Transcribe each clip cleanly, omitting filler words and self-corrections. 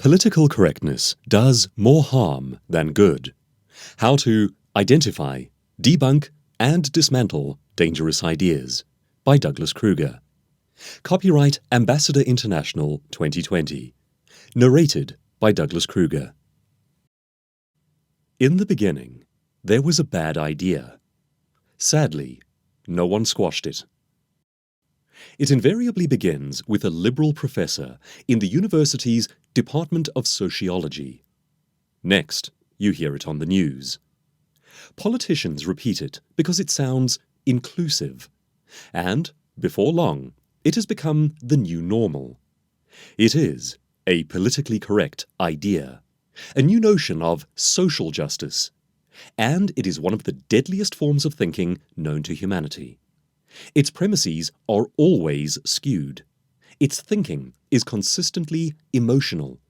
Political correctness does more harm than good. How to identify, debunk, and dismantle dangerous ideas by Douglas Kruger. Copyright Ambassador International 2020. Narrated by Douglas Kruger. In the beginning, there was a bad idea. Sadly, no one squashed it. It invariably begins with a liberal professor in the university's Department of Sociology. Next, you hear it on the news. Politicians repeat it because it sounds inclusive. And, before long, it has become the new normal. It is a politically correct idea, a new notion of social justice, and it is one of the deadliest forms of thinking known to humanity. Its premises are always skewed. Its thinking is consistently emotional,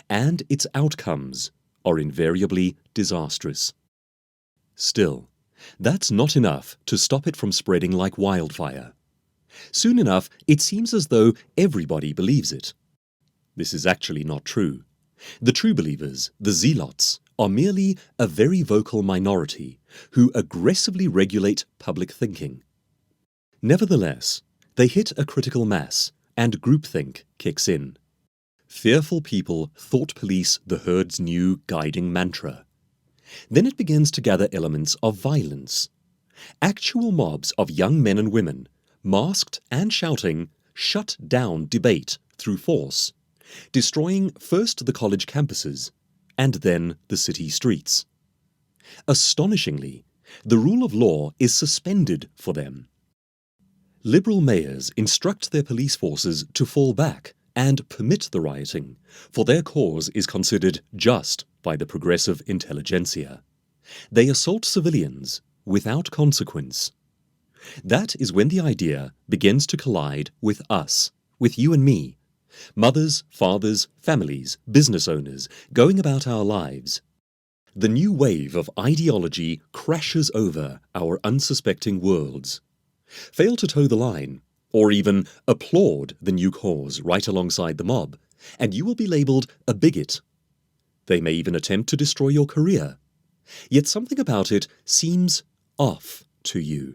and its outcomes are invariably disastrous. Still, that's not enough to stop it from spreading like wildfire. Soon enough, it seems as though everybody believes it. This is actually not true. The true believers, the zealots, are merely a very vocal minority who aggressively regulate public thinking. Nevertheless, they hit a critical mass, and groupthink kicks in. Fearful people thought police the herd's new guiding mantra. Then it begins to gather elements of violence. Actual mobs of young men and women, masked and shouting, shut down debate through force, destroying first the college campuses, and then the city streets. Astonishingly, the rule of law is suspended for them. Liberal mayors instruct their police forces to fall back and permit the rioting, for their cause is considered just by the progressive intelligentsia. They assault civilians without consequence. That is when the idea begins to collide with us, with you and me, mothers, fathers, families, business owners, going about our lives. The new wave of ideology crashes over our unsuspecting worlds. Fail to toe the line, or even applaud the new cause right alongside the mob, and you will be labelled a bigot. They may even attempt to destroy your career. Yet something about it seems off to you.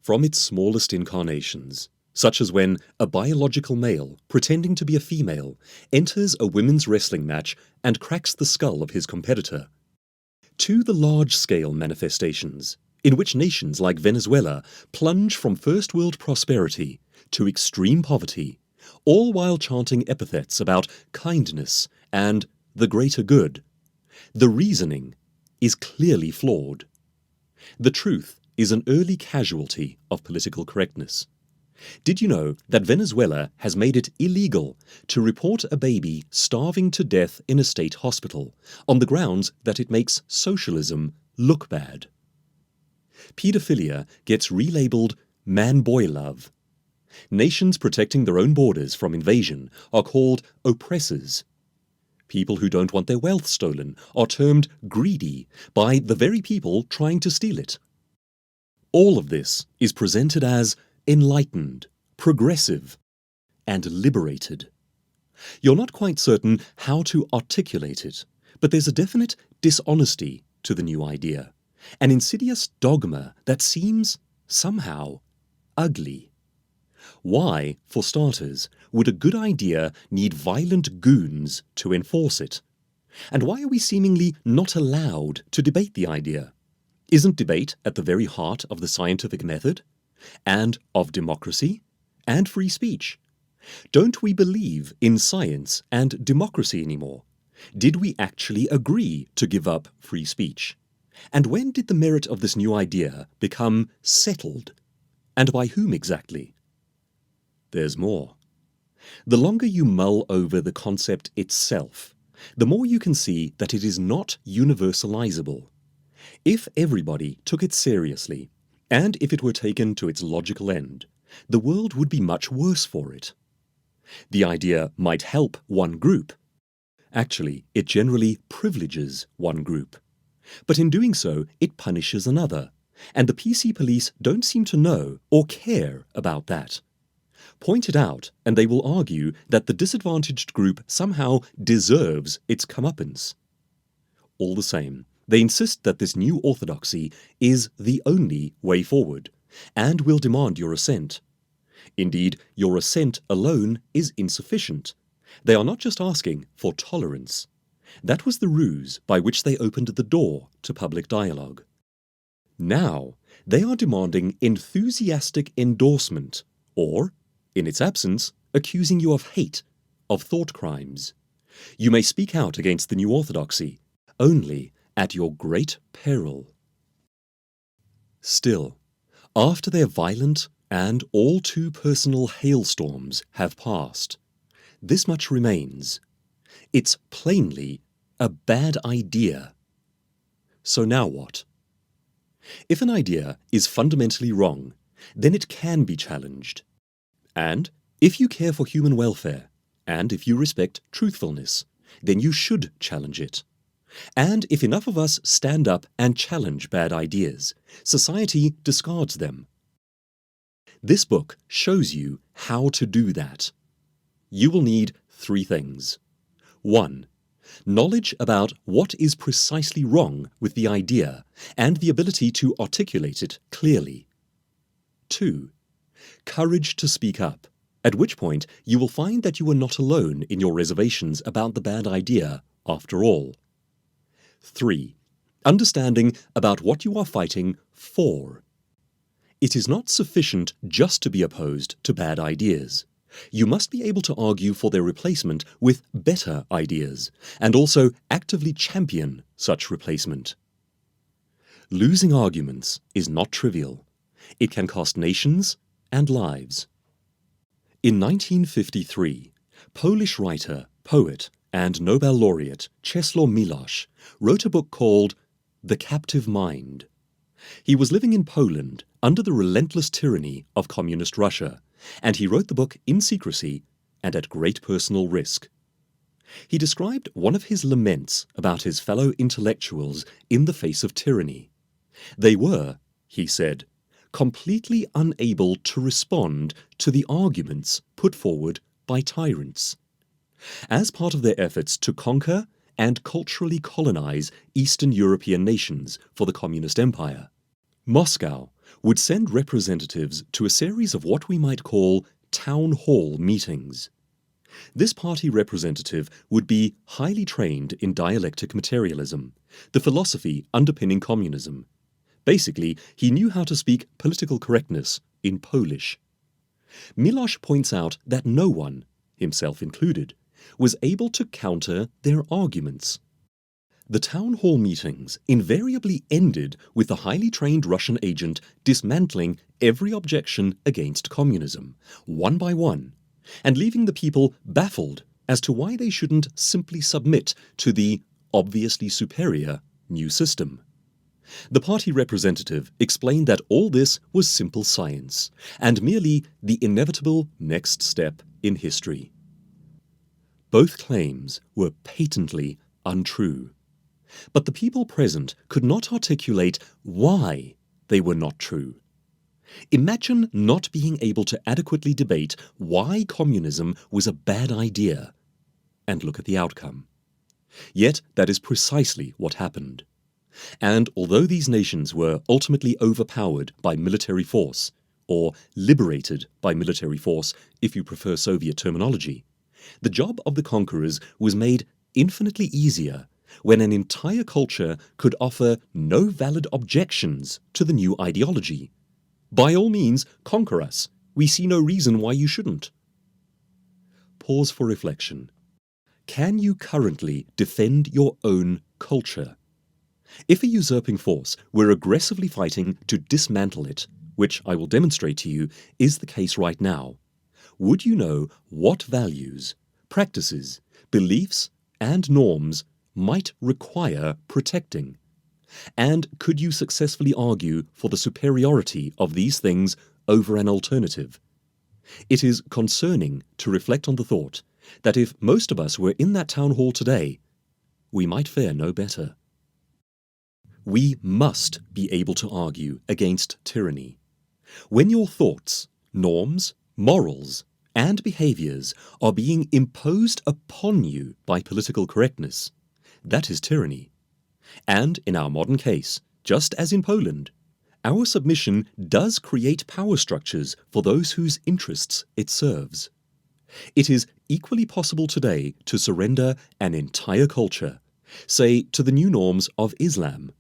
From its smallest incarnations, such as when a biological male, pretending to be a female, enters a women's wrestling match and cracks the skull of his competitor, to the large-scale manifestations, in which nations like Venezuela plunge from first-world prosperity to extreme poverty, all while chanting epithets about kindness and the greater good. The reasoning is clearly flawed. The truth is an early casualty of political correctness. Did you know that Venezuela has made it illegal to report a baby starving to death in a state hospital on the grounds that it makes socialism look bad? Pedophilia gets relabeled man-boy love. Nations protecting their own borders from invasion are called oppressors. People who don't want their wealth stolen are termed greedy by the very people trying to steal it. All of this is presented as enlightened, progressive, and liberated. You're not quite certain how to articulate it, but there's a definite dishonesty to the new idea. An insidious dogma that seems, somehow, ugly. Why, for starters, would a good idea need violent goons to enforce it? And why are we seemingly not allowed to debate the idea? Isn't debate at the very heart of the scientific method? And of democracy? And free speech? Don't we believe in science and democracy anymore? Did we actually agree to give up free speech? And when did the merit of this new idea become settled? And by whom exactly? There's more. The longer you mull over the concept itself, the more you can see that it is not universalizable. If everybody took it seriously, and if it were taken to its logical end, the world would be much worse for it. The idea might help one group. Actually, it generally privileges one group. But in doing so, it punishes another, and the PC police don't seem to know or care about that. Point it out, and they will argue that the disadvantaged group somehow deserves its comeuppance. All the same, they insist that this new orthodoxy is the only way forward, and will demand your assent. Indeed, your assent alone is insufficient. They are not just asking for tolerance. That was the ruse by which they opened the door to public dialogue. Now, they are demanding enthusiastic endorsement, or, in its absence, accusing you of hate, of thought crimes. You may speak out against the new orthodoxy, only at your great peril. Still, after their violent and all too personal hailstorms have passed, this much remains. It's plainly a bad idea. So now what? If an idea is fundamentally wrong, then it can be challenged. And if you care for human welfare, and if you respect truthfulness, then you should challenge it. And if enough of us stand up and challenge bad ideas, society discards them. This book shows you how to do that. You will need 3 things. 1. Knowledge about what is precisely wrong with the idea and the ability to articulate it clearly. 2. Courage to speak up, at which point you will find that you are not alone in your reservations about the bad idea after all. 3. Understanding about what you are fighting for. It is not sufficient just to be opposed to bad ideas. You must be able to argue for their replacement with better ideas, and also actively champion such replacement. Losing arguments is not trivial. It can cost nations and lives. In 1953, Polish writer, poet, and Nobel laureate Czesław Miłosz wrote a book called The Captive Mind. He was living in Poland under the relentless tyranny of communist Russia, and he wrote the book in secrecy and at great personal risk. He described one of his laments about his fellow intellectuals in the face of tyranny. They were, he said, completely unable to respond to the arguments put forward by tyrants. As part of their efforts to conquer and culturally colonize Eastern European nations for the Communist Empire, Moscow would send representatives to a series of what we might call town hall meetings. This party representative would be highly trained in dialectic materialism, the philosophy underpinning communism. Basically, he knew how to speak political correctness in Polish. Miłosz points out that no one, himself included, was able to counter their arguments. The town hall meetings invariably ended with the highly trained Russian agent dismantling every objection against communism, one by one, and leaving the people baffled as to why they shouldn't simply submit to the obviously superior new system. The party representative explained that all this was simple science and merely the inevitable next step in history. Both claims were patently untrue. But the people present could not articulate why they were not true. Imagine not being able to adequately debate why communism was a bad idea, and look at the outcome. Yet that is precisely what happened. And although these nations were ultimately overpowered by military force, or liberated by military force if you prefer Soviet terminology, the job of the conquerors was made infinitely easier when an entire culture could offer no valid objections to the new ideology. By all means, conquer us. We see no reason why you shouldn't. Pause for reflection. Can you currently defend your own culture? If a usurping force were aggressively fighting to dismantle it, which I will demonstrate to you is the case right now, would you know what values, practices, beliefs, and norms might require protecting? And could you successfully argue for the superiority of these things over an alternative? It is concerning to reflect on the thought that if most of us were in that town hall today, we might fare no better. We must be able to argue against tyranny. When your thoughts, norms, morals, and behaviors are being imposed upon you by political correctness, that is tyranny. And in our modern case, just as in Poland, our submission does create power structures for those whose interests it serves. It is equally possible today to surrender an entire culture, say to the new norms of Islam.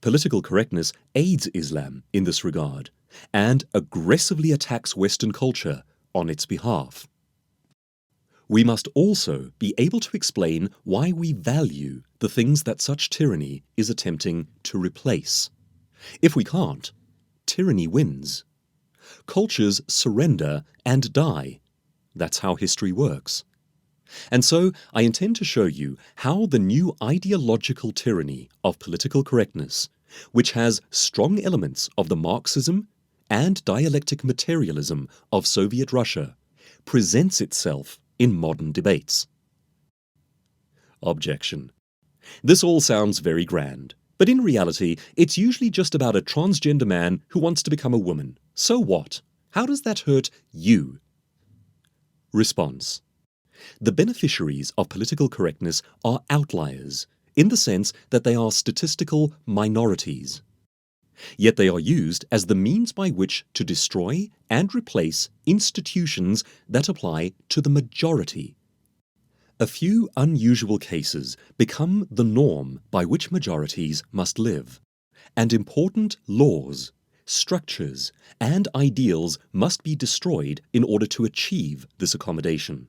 Political correctness aids Islam in this regard and aggressively attacks Western culture on its behalf. We must also be able to explain why we value the things that such tyranny is attempting to replace. If we can't, tyranny wins. Cultures surrender and die. That's how history works. And so I intend to show you how the new ideological tyranny of political correctness, which has strong elements of the Marxism and dialectic materialism of Soviet Russia, presents itself in modern debates. Objection. This all sounds very grand, but in reality, it's usually just about a transgender man who wants to become a woman. So what? How does that hurt you? Response. The beneficiaries of political correctness are outliers, in the sense that they are statistical minorities. Yet they are used as the means by which to destroy and replace institutions that apply to the majority. A few unusual cases become the norm by which majorities must live, and important laws, structures, and ideals must be destroyed in order to achieve this accommodation.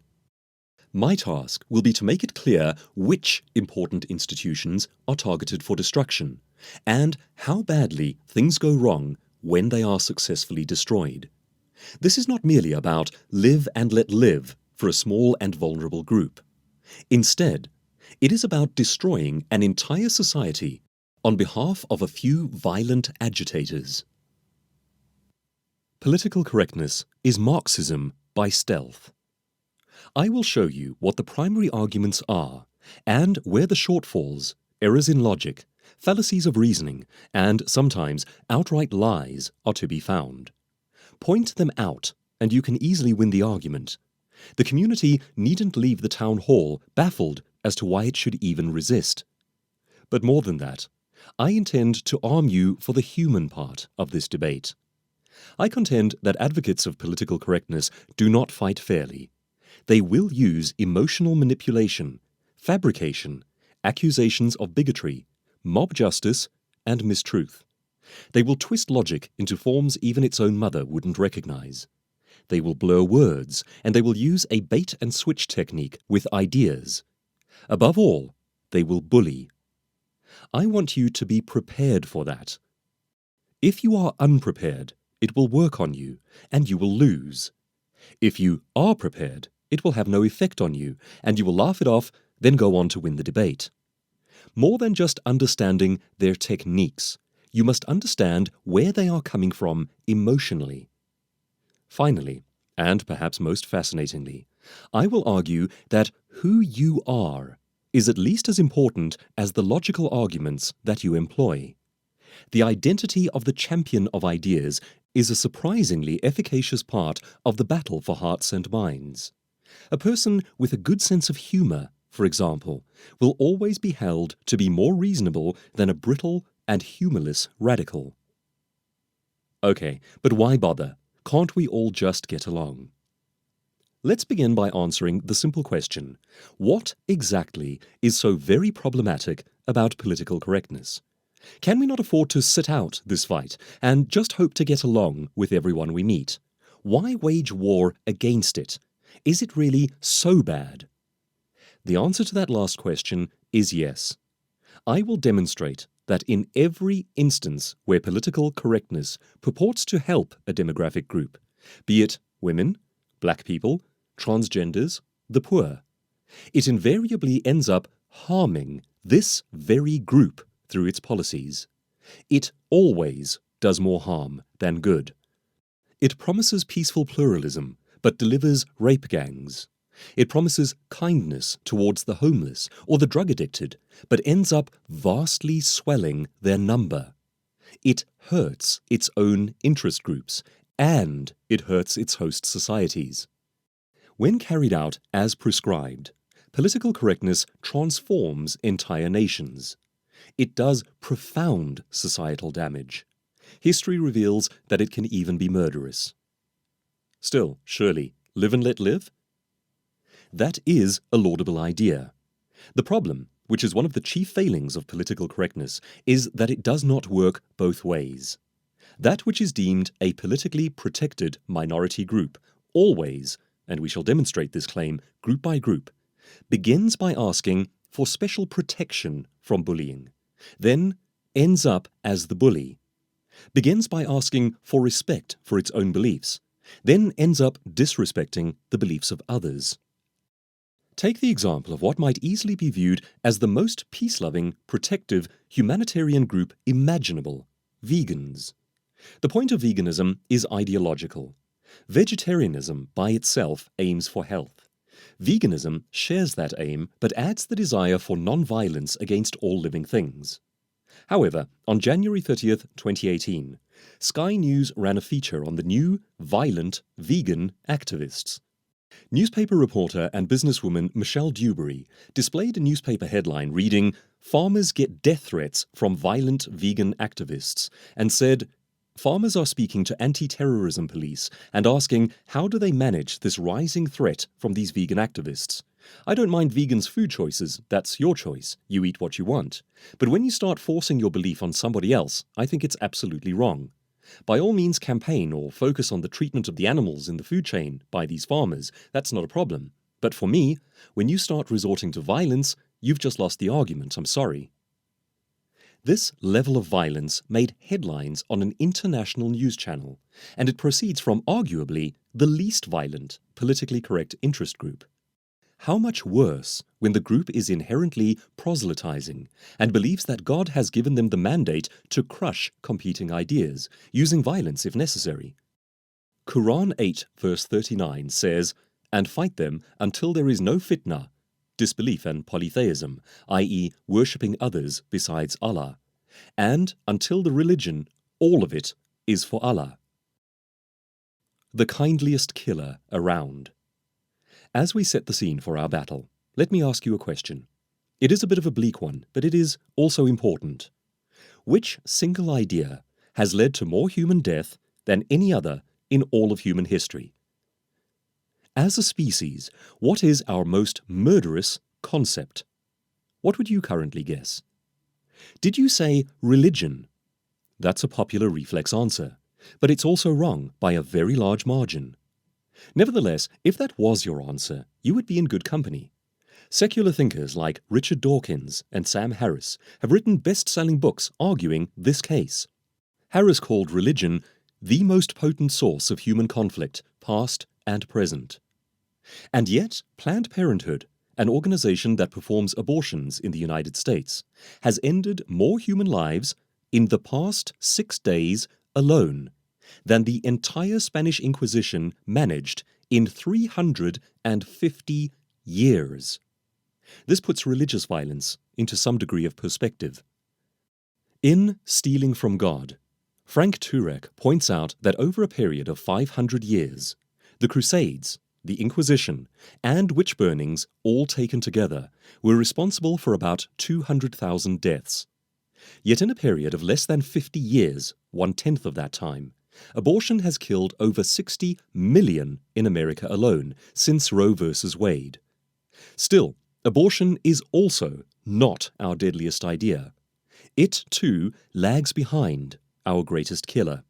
My task will be to make it clear which important institutions are targeted for destruction, and how badly things go wrong when they are successfully destroyed. This is not merely about live and let live for a small and vulnerable group. Instead, it is about destroying an entire society on behalf of a few violent agitators. Political correctness is Marxism by stealth. I will show you what the primary arguments are and where the shortfalls, errors in logic, fallacies of reasoning, and sometimes outright lies are to be found. Point them out, and you can easily win the argument. The community needn't leave the town hall baffled as to why it should even resist. But more than that, I intend to arm you for the human part of this debate. I contend that advocates of political correctness do not fight fairly. They will use emotional manipulation, fabrication, accusations of bigotry, mob justice, and mistruth. They will twist logic into forms even its own mother wouldn't recognize. They will blur words, and they will use a bait-and-switch technique with ideas. Above all, they will bully. I want you to be prepared for that. If you are unprepared, it will work on you, and you will lose. If you are prepared, it will have no effect on you, and you will laugh it off, then go on to win the debate. More than just understanding their techniques, you must understand where they are coming from emotionally. Finally, and perhaps most fascinatingly, I will argue that who you are is at least as important as the logical arguments that you employ. The identity of the champion of ideas is a surprisingly efficacious part of the battle for hearts and minds. A person with a good sense of humor, for example, will always be held to be more reasonable than a brittle and humorless radical. Okay, but why bother? Can't we all just get along? Let's begin by answering the simple question: what exactly is so very problematic about political correctness? Can we not afford to sit out this fight and just hope to get along with everyone we meet? Why wage war against it? Is it really so bad? The answer to that last question is yes. I will demonstrate that in every instance where political correctness purports to help a demographic group, be it women, black people, transgenders, the poor, it invariably ends up harming this very group through its policies. It always does more harm than good. It promises peaceful pluralism, but delivers rape gangs. It promises kindness towards the homeless or the drug-addicted, but ends up vastly swelling their number. It hurts its own interest groups, and it hurts its host societies. When carried out as prescribed, political correctness transforms entire nations. It does profound societal damage. History reveals that it can even be murderous. Still, surely, live and let live? That is a laudable idea. The problem, which is one of the chief failings of political correctness, is that it does not work both ways. That which is deemed a politically protected minority group always, and we shall demonstrate this claim group by group, begins by asking for special protection from bullying, then ends up as the bully, begins by asking for respect for its own beliefs, then ends up disrespecting the beliefs of others. Take the example of what might easily be viewed as the most peace-loving, protective, humanitarian group imaginable, vegans. The point of veganism is ideological. Vegetarianism by itself aims for health. Veganism shares that aim but adds the desire for non-violence against all living things. However, on January 30th, 2018, Sky News ran a feature on the new, violent, vegan activists. Newspaper reporter and businesswoman Michelle Dewberry displayed a newspaper headline reading, "Farmers get death threats from violent vegan activists," and said, "Farmers are speaking to anti-terrorism police and asking how do they manage this rising threat from these vegan activists. I don't mind vegans' food choices, that's your choice, you eat what you want. But when you start forcing your belief on somebody else, I think it's absolutely wrong. By all means campaign or focus on the treatment of the animals in the food chain by these farmers, that's not a problem. But for me, when you start resorting to violence, you've just lost the argument, I'm sorry." This level of violence made headlines on an international news channel, and it proceeds from arguably the least violent, politically correct interest group. How much worse when the group is inherently proselytizing and believes that God has given them the mandate to crush competing ideas, using violence if necessary. Quran 8 verse 39 says, "And fight them until there is no fitna," disbelief and polytheism, i.e. worshipping others besides Allah, and until the religion, all of it, is for Allah. The kindliest killer around. As we set the scene for our battle, let me ask you a question. It is a bit of a bleak one, but it is also important. Which single idea has led to more human death than any other in all of human history? As a species, what is our most murderous concept? What would you currently guess? Did you say religion? That's a popular reflex answer, but it's also wrong by a very large margin. Nevertheless, if that was your answer, you would be in good company. Secular thinkers like Richard Dawkins and Sam Harris have written best-selling books arguing this case. Harris called religion the most potent source of human conflict, past and present. And yet, Planned Parenthood, an organization that performs abortions in the United States, has ended more human lives in the past 6 days alone than the entire Spanish Inquisition managed in 350 years. This puts religious violence into some degree of perspective. In Stealing from God, Frank Turek points out that over a period of 500 years, the Crusades, the Inquisition, and witch burnings, all taken together, were responsible for about 200,000 deaths. Yet in a period of less than 50 years, 1/10 of that time, abortion has killed over 60 million in America alone since Roe v. Wade. Still, abortion is also not our deadliest idea. It, too, lags behind our greatest killer.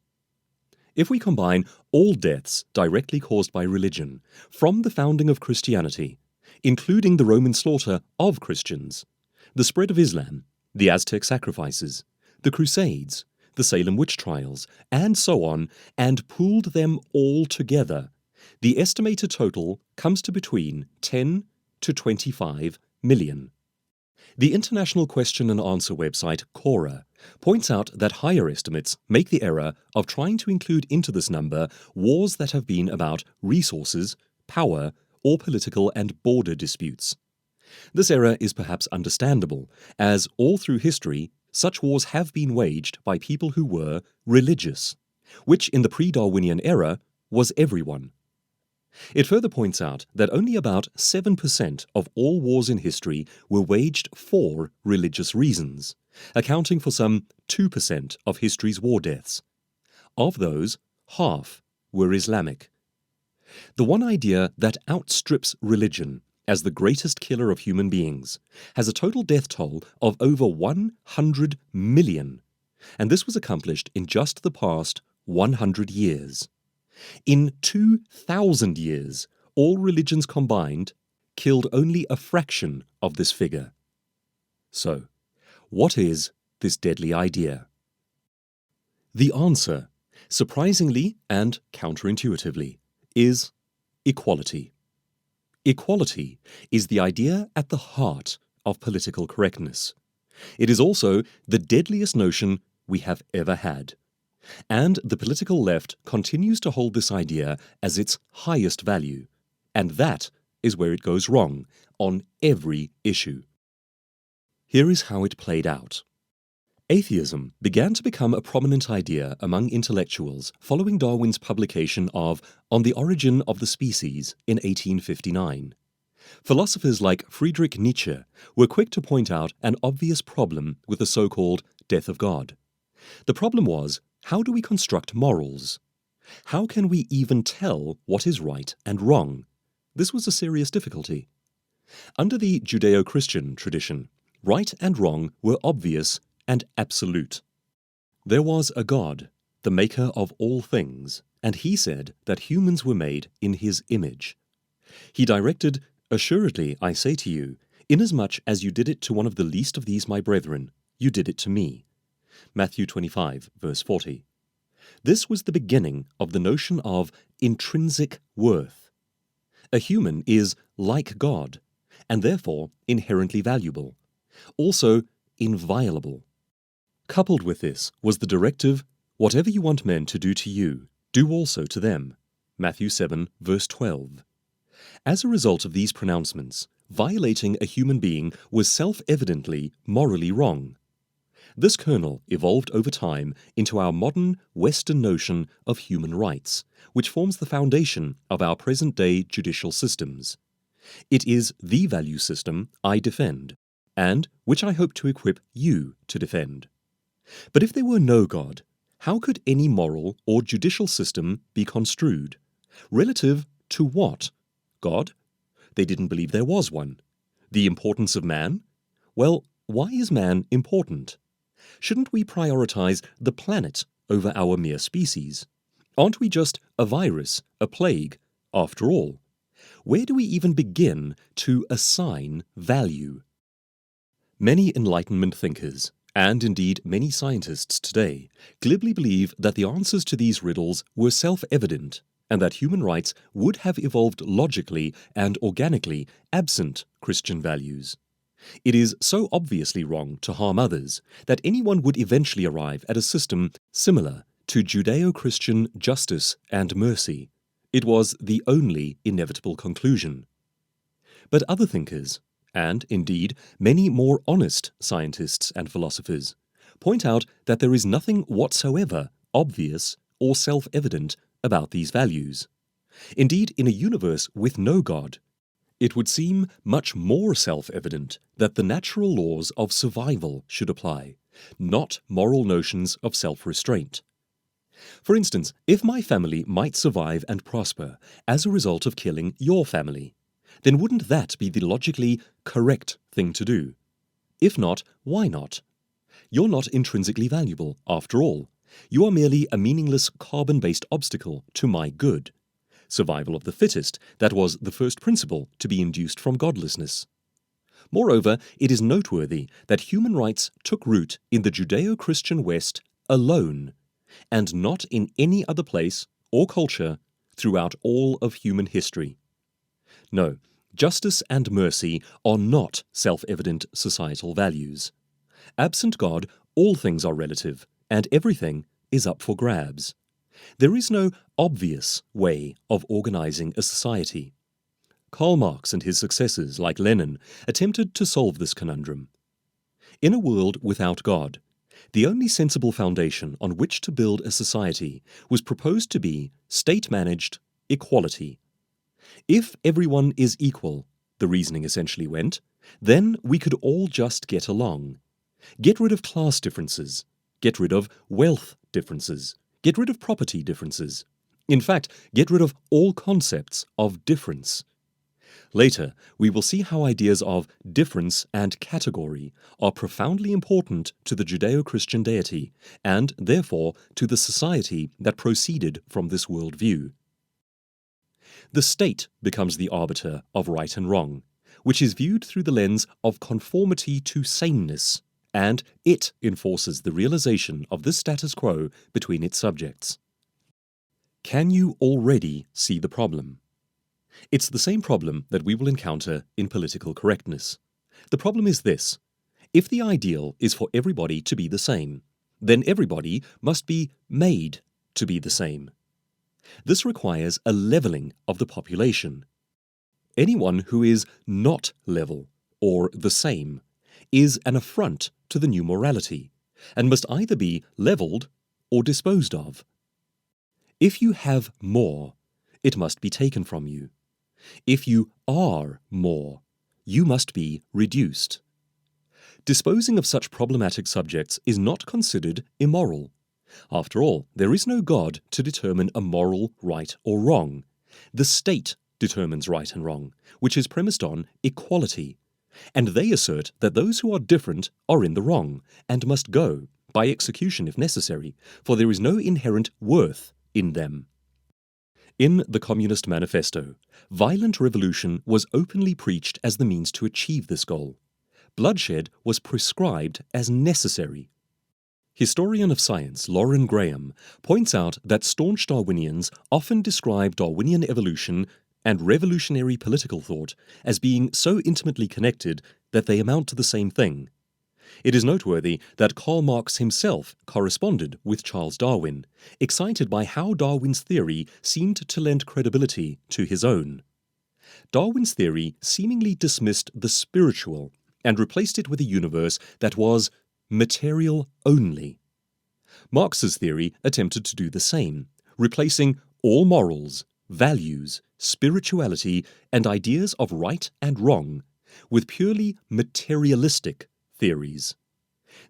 If we combine all deaths directly caused by religion, from the founding of Christianity, including the Roman slaughter of Christians, the spread of Islam, the Aztec sacrifices, the Crusades, the Salem witch trials, and so on, and pooled them all together, the estimated total comes to between 10 to 25 million. The international question and answer website Quora points out that higher estimates make the error of trying to include into this number wars that have been about resources, power, or political and border disputes. This error is perhaps understandable, as all through history, such wars have been waged by people who were religious, which in the pre-Darwinian era was everyone. It further points out that only about 7% of all wars in history were waged for religious reasons, accounting for some 2% of history's war deaths. Of those, half were Islamic. The one idea that outstrips religion as the greatest killer of human beings has a total death toll of over 100 million, and this was accomplished in just the past 100 years. In 2,000 years, all religions combined killed only a fraction of this figure. So, what is this deadly idea? The answer, surprisingly and counterintuitively, is equality. Equality is the idea at the heart of political correctness. It is also the deadliest notion we have ever had. And the political left continues to hold this idea as its highest value. And that is where it goes wrong on every issue. Here is how it played out. Atheism began to become a prominent idea among intellectuals following Darwin's publication of On the Origin of the Species in 1859. Philosophers like Friedrich Nietzsche were quick to point out an obvious problem with the so-called death of God. The problem was, how do we construct morals? How can we even tell what is right and wrong? This was a serious difficulty. Under the Judeo-Christian tradition, right and wrong were obvious and absolute. There was a God, the maker of all things, and he said that humans were made in his image. He directed, "Assuredly, I say to you, inasmuch as you did it to one of the least of these my brethren, you did it to me." Matthew 25, verse 40. This was the beginning of the notion of intrinsic worth. A human is like God, and therefore inherently valuable, also inviolable. Coupled with this was the directive, "Whatever you want men to do to you, do also to them." Matthew 7, verse 12. As a result of these pronouncements, violating a human being was self-evidently morally wrong. This kernel evolved over time into our modern Western notion of human rights, which forms the foundation of our present-day judicial systems. It is the value system I defend, and which I hope to equip you to defend. But if there were no God, how could any moral or judicial system be construed? Relative to what? God? They didn't believe there was one. The importance of man? Well, why is man important? Shouldn't we prioritize the planet over our mere species? Aren't we just a virus, a plague, after all? Where do we even begin to assign value? Many Enlightenment thinkers, and indeed many scientists today, glibly believe that the answers to these riddles were self-evident and that human rights would have evolved logically and organically absent Christian values. It is so obviously wrong to harm others that anyone would eventually arrive at a system similar to Judeo-Christian justice and mercy. It was the only inevitable conclusion. But other thinkers, and indeed many more honest scientists and philosophers, point out that there is nothing whatsoever obvious or self-evident about these values. Indeed, in a universe with no God, it would seem much more self-evident that the natural laws of survival should apply, not moral notions of self-restraint. For instance, if my family might survive and prosper as a result of killing your family, then wouldn't that be the logically correct thing to do? If not, why not? You're not intrinsically valuable, after all. You are merely a meaningless carbon-based obstacle to my good. Survival of the fittest, that was the first principle to be induced from godlessness. Moreover, it is noteworthy that human rights took root in the Judeo-Christian West alone, and not in any other place or culture throughout all of human history. No, justice and mercy are not self-evident societal values. Absent God, all things are relative, and everything is up for grabs. There is no obvious way of organizing a society. Karl Marx and his successors, like Lenin, attempted to solve this conundrum. In a world without God, the only sensible foundation on which to build a society was proposed to be state-managed equality. If everyone is equal, the reasoning essentially went, then we could all just get along. Get rid of class differences. Get rid of wealth differences. Get rid of property differences. In fact, get rid of all concepts of difference. Later, we will see how ideas of difference and category are profoundly important to the Judeo-Christian deity and, therefore, to the society that proceeded from this worldview. The state becomes the arbiter of right and wrong, which is viewed through the lens of conformity to sameness, and it enforces the realization of this status quo between its subjects. Can you already see the problem? It's the same problem that we will encounter in political correctness. The problem is this: if the ideal is for everybody to be the same, then everybody must be made to be the same. This requires a leveling of the population. Anyone who is not level or the same is an affront to the new morality and must either be leveled or disposed of. If you have more, it must be taken from you. If you are more, you must be reduced. Disposing of such problematic subjects is not considered immoral. After all, there is no God to determine a moral right or wrong. The state determines right and wrong, which is premised on equality. And they assert that those who are different are in the wrong and must go, by execution if necessary, for there is no inherent worth in them. In the Communist Manifesto, violent revolution was openly preached as the means to achieve this goal. Bloodshed was prescribed as necessary. Historian of science Lauren Graham points out that staunch Darwinians often describe Darwinian evolution and revolutionary political thought as being so intimately connected that they amount to the same thing. It is noteworthy that Karl Marx himself corresponded with Charles Darwin, excited by how Darwin's theory seemed to lend credibility to his own. Darwin's theory seemingly dismissed the spiritual and replaced it with a universe that was material only. Marx's theory attempted to do the same, replacing all morals, values, spirituality, and ideas of right and wrong with purely materialistic theories.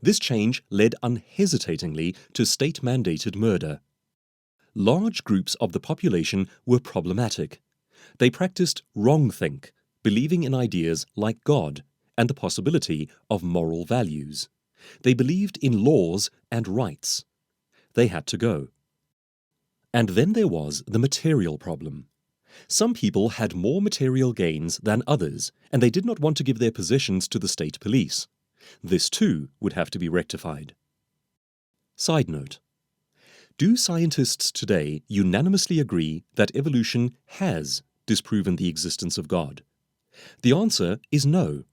This change led unhesitatingly to state-mandated murder. Large groups of the population were problematic. They practiced wrongthink, believing in ideas like God and the possibility of moral values. They believed in laws and rights. They had to go. And then there was the material problem. Some people had more material gains than others, and they did not want to give their possessions to the state police. This too would have to be rectified. Side note: do scientists today unanimously agree that evolution has disproven the existence of God? The answer is no.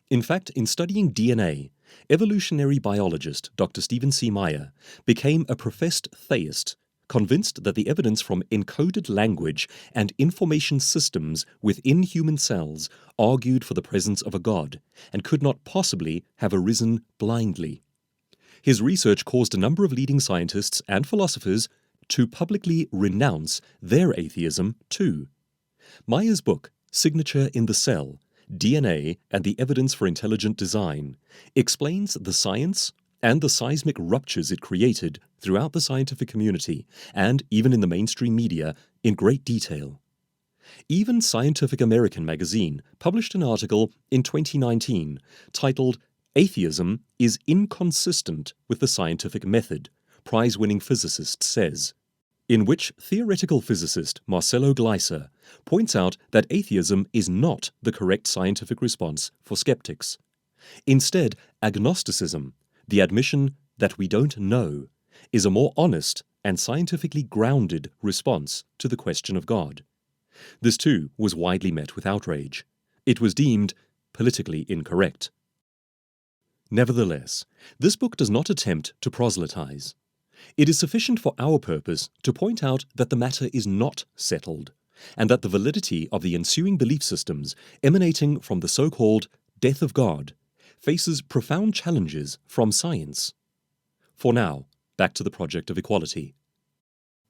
In fact, in studying DNA, evolutionary biologist Dr. Stephen C. Meyer became a professed theist, convinced that the evidence from encoded language and information systems within human cells argued for the presence of a God and could not possibly have arisen blindly. His research caused a number of leading scientists and philosophers to publicly renounce their atheism too. Meyer's book, Signature in the Cell: DNA and the Evidence for Intelligent Design, explains the science and the seismic ruptures it created throughout the scientific community and even in the mainstream media in great detail. Even Scientific American magazine published an article in 2019 titled "Atheism is Inconsistent with the Scientific Method," prize-winning physicist says, in which theoretical physicist Marcelo Gleiser points out that atheism is not the correct scientific response for skeptics. Instead, agnosticism, the admission that we don't know, is a more honest and scientifically grounded response to the question of God. This too was widely met with outrage. It was deemed politically incorrect. Nevertheless, this book does not attempt to proselytize. It is sufficient for our purpose to point out that the matter is not settled, and that the validity of the ensuing belief systems emanating from the so-called death of God faces profound challenges from science. For now, back to the project of equality.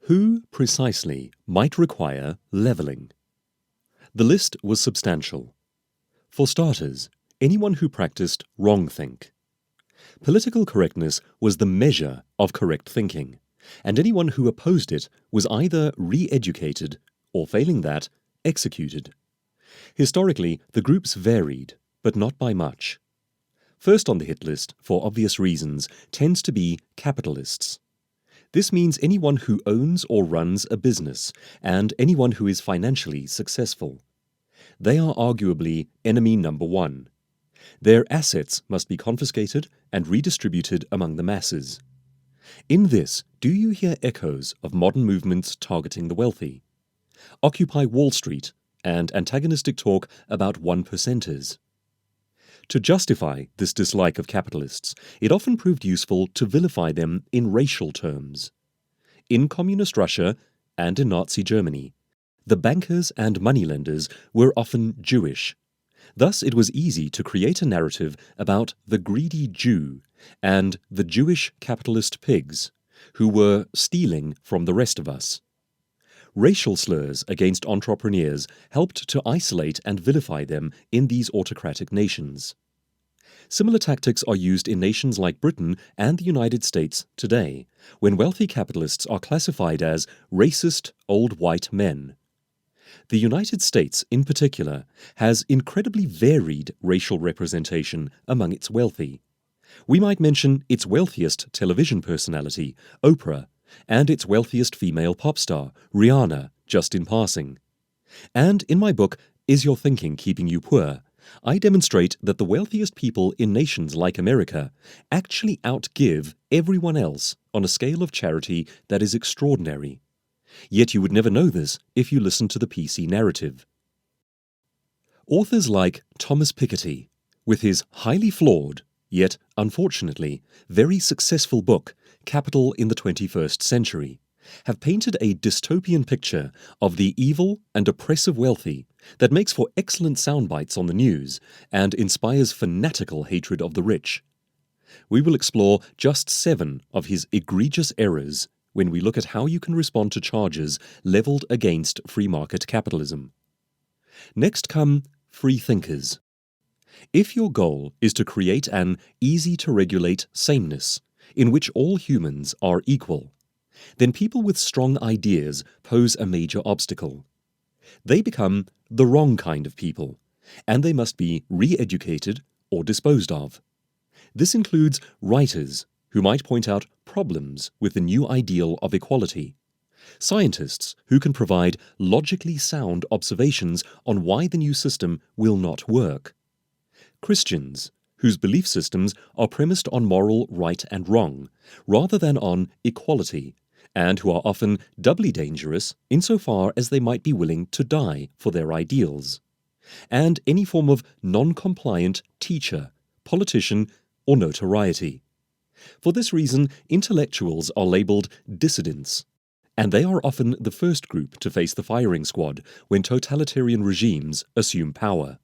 Who precisely might require leveling? The list was substantial. For starters, anyone who practiced wrongthink. Political correctness was the measure of correct thinking, and anyone who opposed it was either re-educated or, failing that, executed. Historically, the groups varied, but not by much. First on the hit list, for obvious reasons, tends to be capitalists. This means anyone who owns or runs a business, and anyone who is financially successful. They are arguably enemy number one. Their assets must be confiscated and redistributed among the masses. In this, do you hear echoes of modern movements targeting the wealthy? Occupy Wall Street and antagonistic talk about one-percenters. To justify this dislike of capitalists, it often proved useful to vilify them in racial terms. In communist Russia and in Nazi Germany, the bankers and moneylenders were often Jewish. Thus, it was easy to create a narrative about the greedy Jew and the Jewish capitalist pigs, who were stealing from the rest of us. Racial slurs against entrepreneurs helped to isolate and vilify them in these autocratic nations. Similar tactics are used in nations like Britain and the United States today, when wealthy capitalists are classified as racist old white men. The United States, in particular, has incredibly varied racial representation among its wealthy. We might mention its wealthiest television personality, Oprah, and its wealthiest female pop star, Rihanna, just in passing. And in my book, Is Your Thinking Keeping You Poor?, I demonstrate that the wealthiest people in nations like America actually outgive everyone else on a scale of charity that is extraordinary. Yet you would never know this if you listen to the PC narrative. Authors like Thomas Piketty, with his highly flawed, yet unfortunately very successful book, Capital in the 21st Century, have painted a dystopian picture of the evil and oppressive wealthy that makes for excellent soundbites on the news and inspires fanatical hatred of the rich. We will explore just 7 of his egregious errors when we look at how you can respond to charges leveled against free market capitalism. Next come free thinkers. If your goal is to create an easy-to-regulate sameness in which all humans are equal, then people with strong ideas pose a major obstacle. They become the wrong kind of people, and they must be re-educated or disposed of. This includes writers who might point out problems with the new ideal of equality, scientists who can provide logically sound observations on why the new system will not work, Christians whose belief systems are premised on moral right and wrong rather than on equality, and who are often doubly dangerous insofar as they might be willing to die for their ideals, and any form of non-compliant teacher, politician, or notoriety. For this reason, intellectuals are labeled dissidents, and they are often the first group to face the firing squad when totalitarian regimes assume power.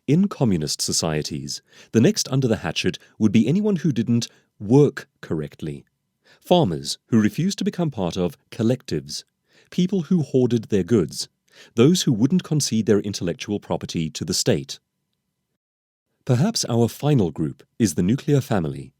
In communist societies, the next under the hatchet would be anyone who didn't work correctly. Farmers who refused to become part of collectives, people who hoarded their goods, those who wouldn't concede their intellectual property to the state. Perhaps our final group is the nuclear family.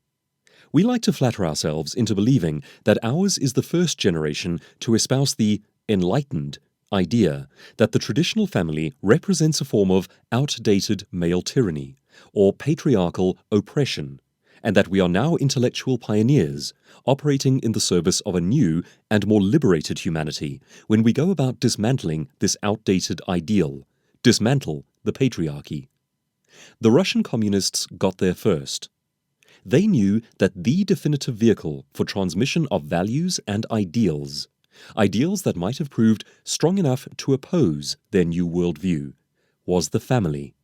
We like to flatter ourselves into believing that ours is the first generation to espouse the enlightened idea that the traditional family represents a form of outdated male tyranny or patriarchal oppression, and that we are now intellectual pioneers operating in the service of a new and more liberated humanity when we go about dismantling this outdated ideal, dismantle the patriarchy. The Russian communists got there first. They knew that the definitive vehicle for transmission of values and ideals that might have proved strong enough to oppose their new worldview, was the family.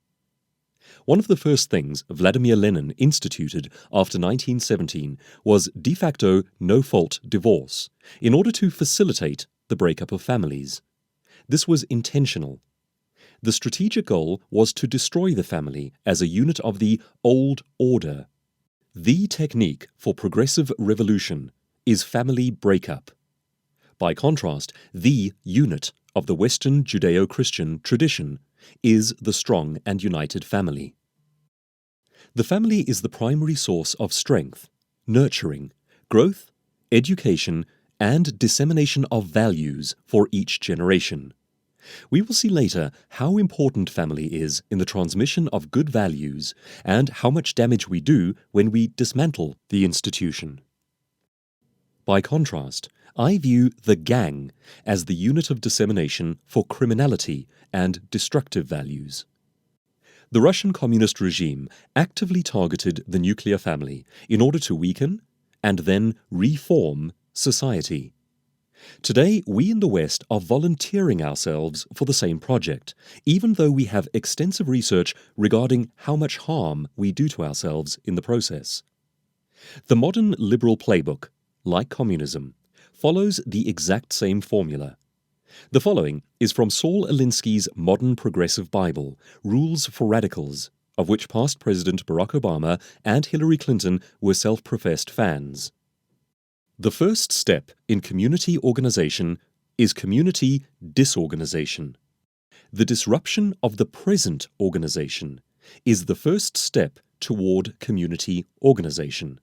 One of the first things Vladimir Lenin instituted after 1917 was de facto no-fault divorce in order to facilitate the breakup of families. This was intentional. The strategic goal was to destroy the family as a unit of the old order. The technique for progressive revolution is family breakup. By contrast, the unit of the Western Judeo-Christian tradition is the strong and united family. The family is the primary source of strength, nurturing, growth, education, and dissemination of values for each generation. We will see later how important family is in the transmission of good values and how much damage we do when we dismantle the institution. By contrast, I view the gang as the unit of dissemination for criminality and destructive values. The Russian communist regime actively targeted the nuclear family in order to weaken and then reform society. Today, we in the West are volunteering ourselves for the same project, even though we have extensive research regarding how much harm we do to ourselves in the process. The modern liberal playbook, like communism, follows the exact same formula. The following is from Saul Alinsky's Modern Progressive Bible, Rules for Radicals, of which past President Barack Obama and Hillary Clinton were self-professed fans. The first step in community organization is community disorganization. The disruption of the present organization is the first step toward community organization.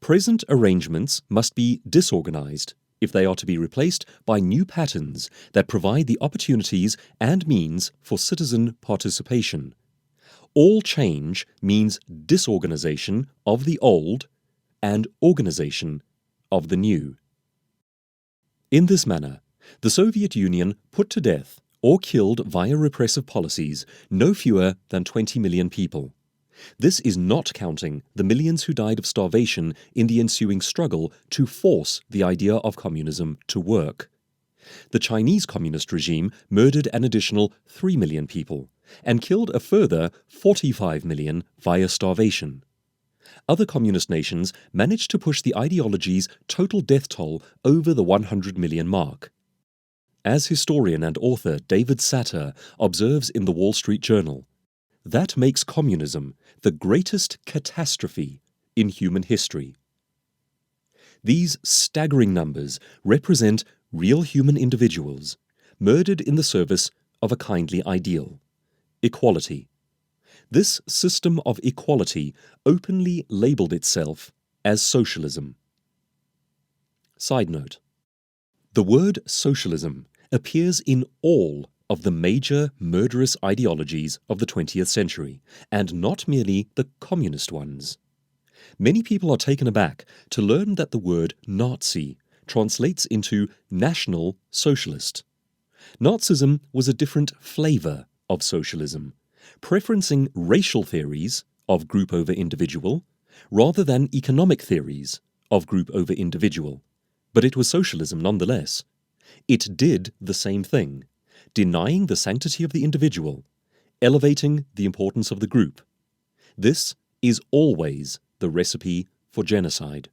Present arrangements must be disorganized if they are to be replaced by new patterns that provide the opportunities and means for citizen participation. All change means disorganization of the old and organization of the new. In this manner, the Soviet Union put to death or killed via repressive policies no fewer than 20 million people. This is not counting the millions who died of starvation in the ensuing struggle to force the idea of communism to work. The Chinese communist regime murdered an additional 3 million people and killed a further 45 million via starvation. Other communist nations managed to push the ideology's total death toll over the 100 million mark. As historian and author David Satter observes in the Wall Street Journal, that makes communism the greatest catastrophe in human history. These staggering numbers represent real human individuals murdered in the service of a kindly ideal: equality. This system of equality openly labeled itself as socialism. Side note: the word socialism appears in all of the major murderous ideologies of the 20th century, and not merely the communist ones. Many people are taken aback to learn that the word Nazi translates into National Socialist. Nazism was a different flavor of socialism, preferencing racial theories of group over individual rather than economic theories of group over individual. But it was socialism nonetheless. It did the same thing, denying the sanctity of the individual, elevating the importance of the group. This is always the recipe for genocide.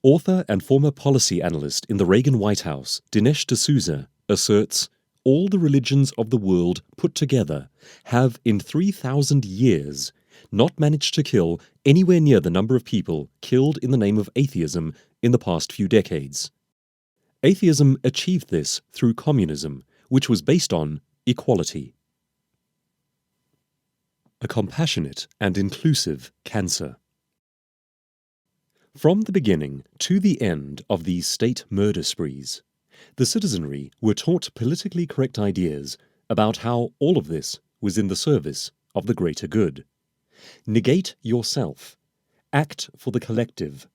Author and former policy analyst in the Reagan White House, Dinesh D'Souza, asserts, all the religions of the world put together have in 3,000 years not managed to kill anywhere near the number of people killed in the name of atheism in the past few decades. Atheism achieved this through communism, which was based on equality. A compassionate and inclusive cancer. From the beginning to the end of these state murder sprees, the citizenry were taught politically correct ideas about how all of this was in the service of the greater good. Negate yourself. Act for the collective.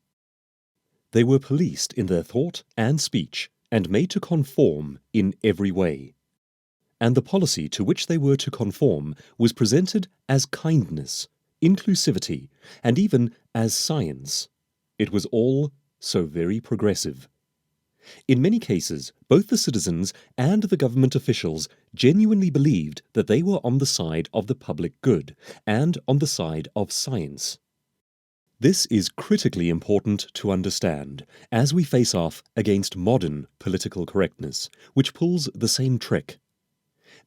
They were policed in their thought and speech and made to conform in every way. And the policy to which they were to conform was presented as kindness, inclusivity, and even as science. It was all so very progressive. In many cases, both the citizens and the government officials genuinely believed that they were on the side of the public good and on the side of science. This is critically important to understand as we face off against modern political correctness, which pulls the same trick.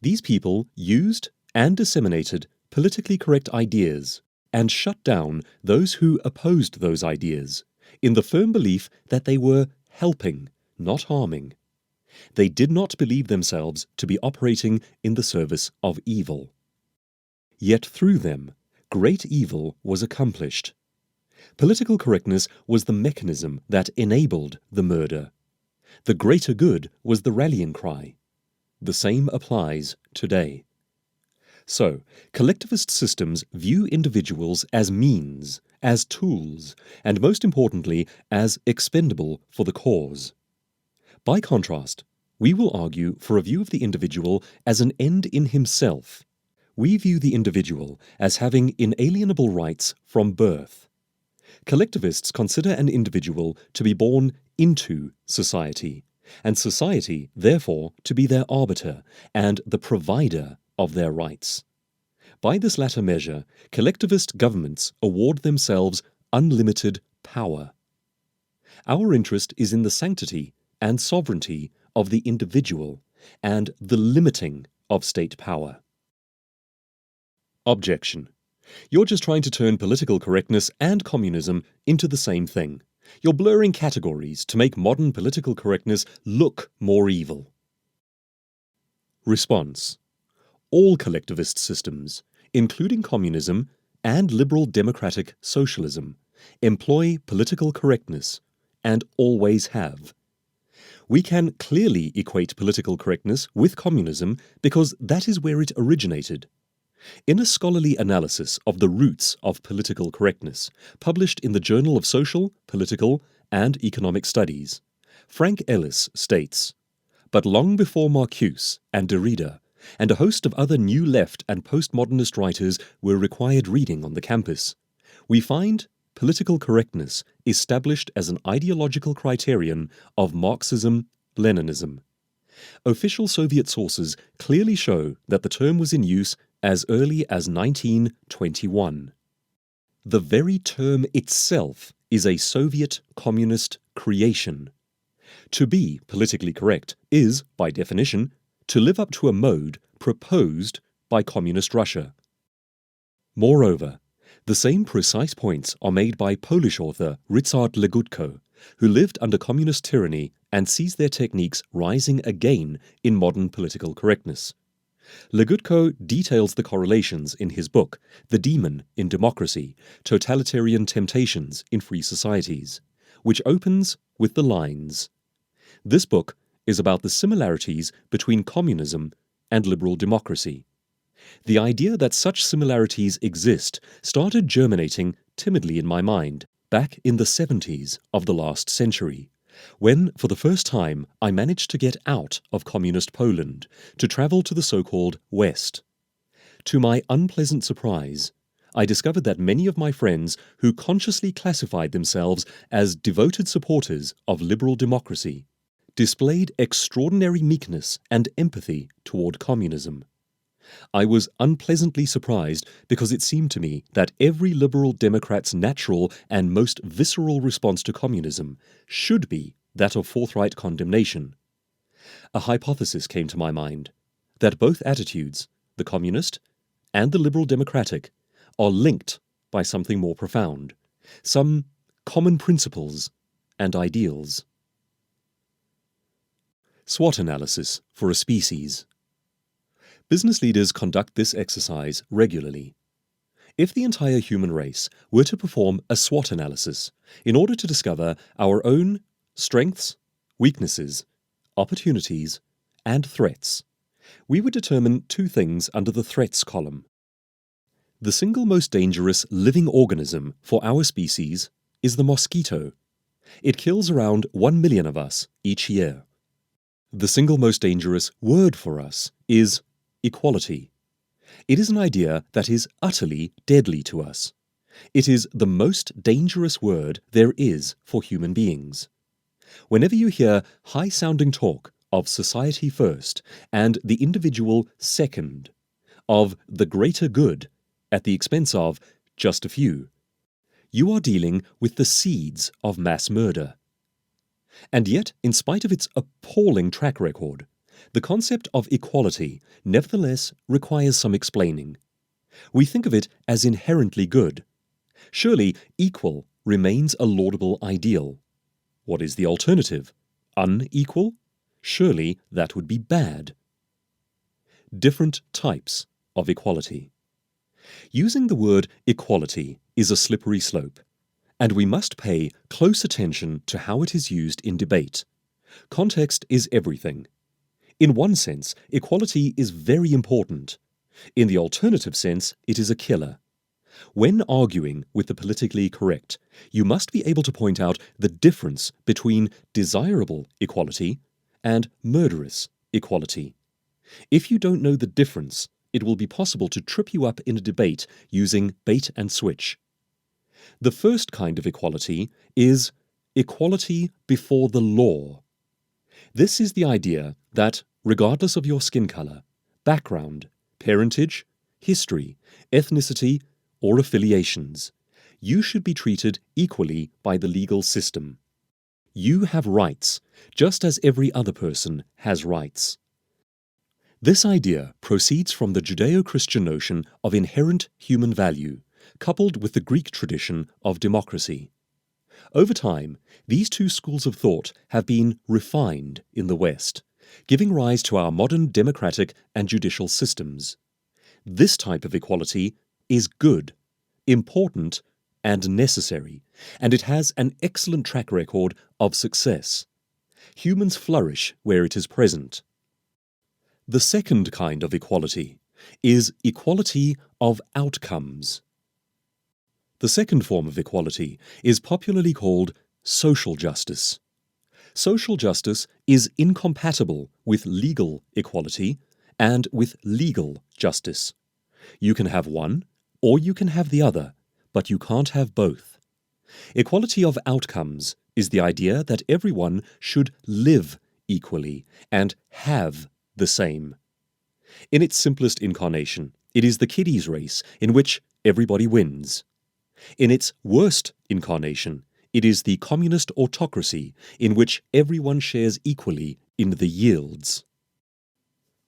These people used and disseminated politically correct ideas and shut down those who opposed those ideas in the firm belief that they were helping, not harming. They did not believe themselves to be operating in the service of evil. Yet through them, great evil was accomplished. Political correctness was the mechanism that enabled the murder. The greater good was the rallying cry. The same applies today. So, collectivist systems view individuals as means, as tools, and most importantly, as expendable for the cause. By contrast, we will argue for a view of the individual as an end in himself. We view the individual as having inalienable rights from birth. Collectivists consider an individual to be born into society, and society, therefore, to be their arbiter and the provider of their rights. By this latter measure, collectivist governments award themselves unlimited power. Our interest is in the sanctity and sovereignty of the individual and the limiting of state power. Objection. You're just trying to turn political correctness and communism into the same thing. You're blurring categories to make modern political correctness look more evil. Response. All collectivist systems, including communism and liberal democratic socialism, employ political correctness and always have. We can clearly equate political correctness with communism because that is where it originated. In a scholarly analysis of the roots of political correctness, published in the Journal of Social, Political, and Economic Studies, Frank Ellis states, "But long before Marcuse and Derrida, and a host of other new left and postmodernist writers were required reading on the campus, we find political correctness established as an ideological criterion of Marxism-Leninism. Official Soviet sources clearly show that the term was in use as early as 1921. The very term itself is a Soviet communist creation. To be politically correct is, by definition, to live up to a mode proposed by Communist Russia. Moreover, the same precise points are made by Polish author Ryszard Legutko, who lived under communist tyranny and sees their techniques rising again in modern political correctness. Legutko details the correlations in his book, The Demon in Democracy, Totalitarian Temptations in Free Societies, which opens with the lines, "This book is about the similarities between communism and liberal democracy. The idea that such similarities exist started germinating timidly in my mind back in the 70s of the last century, when, for the first time, I managed to get out of communist Poland to travel to the so-called West. To my unpleasant surprise, I discovered that many of my friends who consciously classified themselves as devoted supporters of liberal democracy displayed extraordinary meekness and empathy toward communism. I was unpleasantly surprised because it seemed to me that every liberal democrat's natural and most visceral response to communism should be that of forthright condemnation. A hypothesis came to my mind, that both attitudes, the communist and the liberal democratic, are linked by something more profound, some common principles and ideals. SWOT analysis for a species. Business leaders conduct this exercise regularly. If the entire human race were to perform a SWOT analysis in order to discover our own strengths, weaknesses, opportunities, and threats, we would determine two things under the threats column. The single most dangerous living organism for our species is the mosquito. It kills around 1 million of us each year. The single most dangerous word for us is equality. It is an idea that is utterly deadly to us. It is the most dangerous word there is for human beings. Whenever you hear high-sounding talk of society first and the individual second, of the greater good at the expense of just a few, you are dealing with the seeds of mass murder. And yet, in spite of its appalling track record, the concept of equality nevertheless requires some explaining. We think of it as inherently good. Surely, equal remains a laudable ideal. What is the alternative? Unequal? Surely that would be bad. Different types of equality. Using the word equality is a slippery slope, and we must pay close attention to how it is used in debate. Context is everything. In one sense, equality is very important. In the alternative sense, it is a killer. When arguing with the politically correct, you must be able to point out the difference between desirable equality and murderous equality. If you don't know the difference, it will be possible to trip you up in a debate using bait and switch. The first kind of equality is equality before the law. This is the idea that, regardless of your skin color, background, parentage, history, ethnicity, or affiliations, you should be treated equally by the legal system. You have rights, just as every other person has rights. This idea proceeds from the Judeo-Christian notion of inherent human value, coupled with the Greek tradition of democracy. Over time, these two schools of thought have been refined in the West, giving rise to our modern democratic and judicial systems. This type of equality is good, important, and necessary, and it has an excellent track record of success. Humans flourish where it is present. The second kind of equality is equality of outcomes. The second form of equality is popularly called social justice. Social justice is incompatible with legal equality and with legal justice. You can have one, or you can have the other, but you can't have both. Equality of outcomes is the idea that everyone should live equally and have the same. In its simplest incarnation, it is the kiddies race in which everybody wins. In its worst incarnation, it is the communist autocracy in which everyone shares equally in the yields.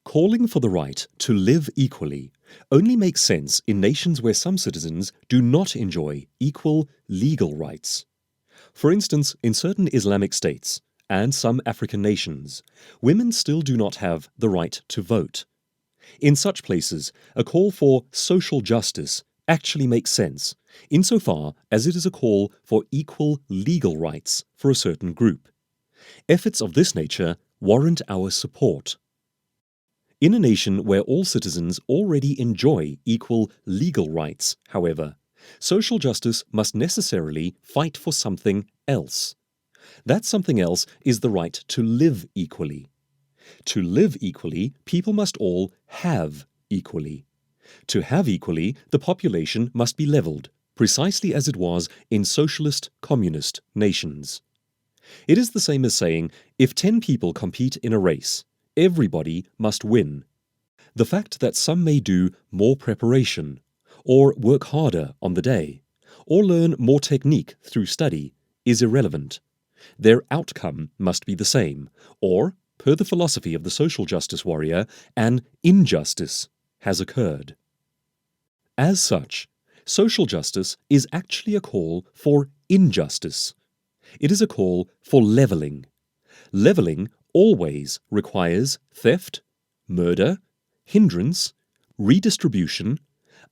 Calling for the right to live equally only makes sense in nations where some citizens do not enjoy equal legal rights. For instance, in certain Islamic states and some African nations, women still do not have the right to vote. In such places, a call for social justice actually makes sense, insofar as it is a call for equal legal rights for a certain group. Efforts of this nature warrant our support. In a nation where all citizens already enjoy equal legal rights, however, social justice must necessarily fight for something else. That something else is the right to live equally. To live equally, people must all have equally. To have equally, the population must be leveled, precisely as it was in socialist, communist nations. It is the same as saying, if 10 people compete in a race, everybody must win. The fact that some may do more preparation, or work harder on the day, or learn more technique through study, is irrelevant. Their outcome must be the same, or, per the philosophy of the social justice warrior, an injustice has occurred. As such, social justice is actually a call for injustice. It is a call for leveling. Leveling always requires theft, murder, hindrance, redistribution,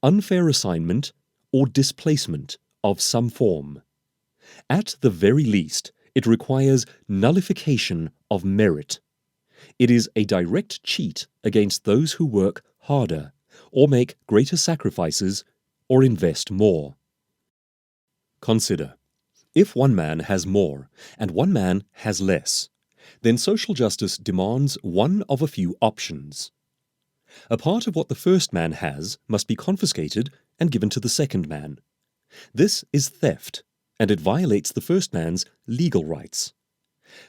unfair assignment, or displacement of some form. At the very least, it requires nullification of merit. It is a direct cheat against those who work harder, or make greater sacrifices, or invest more. Consider, if one man has more and one man has less, then social justice demands one of a few options. A part of what the first man has must be confiscated and given to the second man. This is theft, and it violates the first man's legal rights.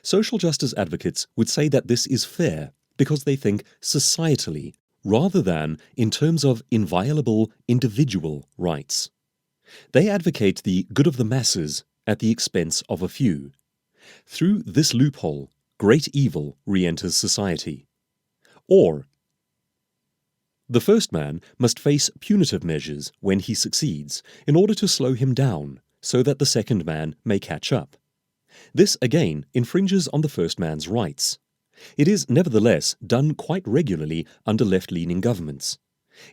Social justice advocates would say that this is fair because they think societally rather than in terms of inviolable individual rights. They advocate the good of the masses at the expense of a few. Through this loophole, great evil re-enters society. Or, the first man must face punitive measures when he succeeds in order to slow him down so that the second man may catch up. This again infringes on the first man's rights. It is nevertheless done quite regularly under left-leaning governments.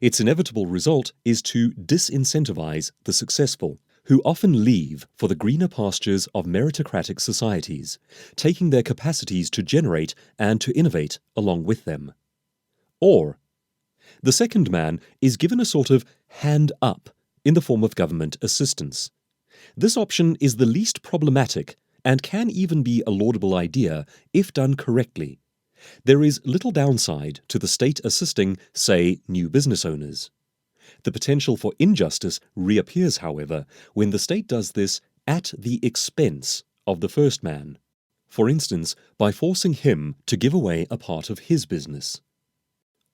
Its inevitable result is to disincentivize the successful, who often leave for the greener pastures of meritocratic societies, taking their capacities to generate and to innovate along with them. Or, the second man is given a sort of hand up in the form of government assistance. This option is the least problematic and can even be a laudable idea if done correctly. There is little downside to the state assisting, say, new business owners. The potential for injustice reappears, however, when the state does this at the expense of the first man. For instance, by forcing him to give away a part of his business.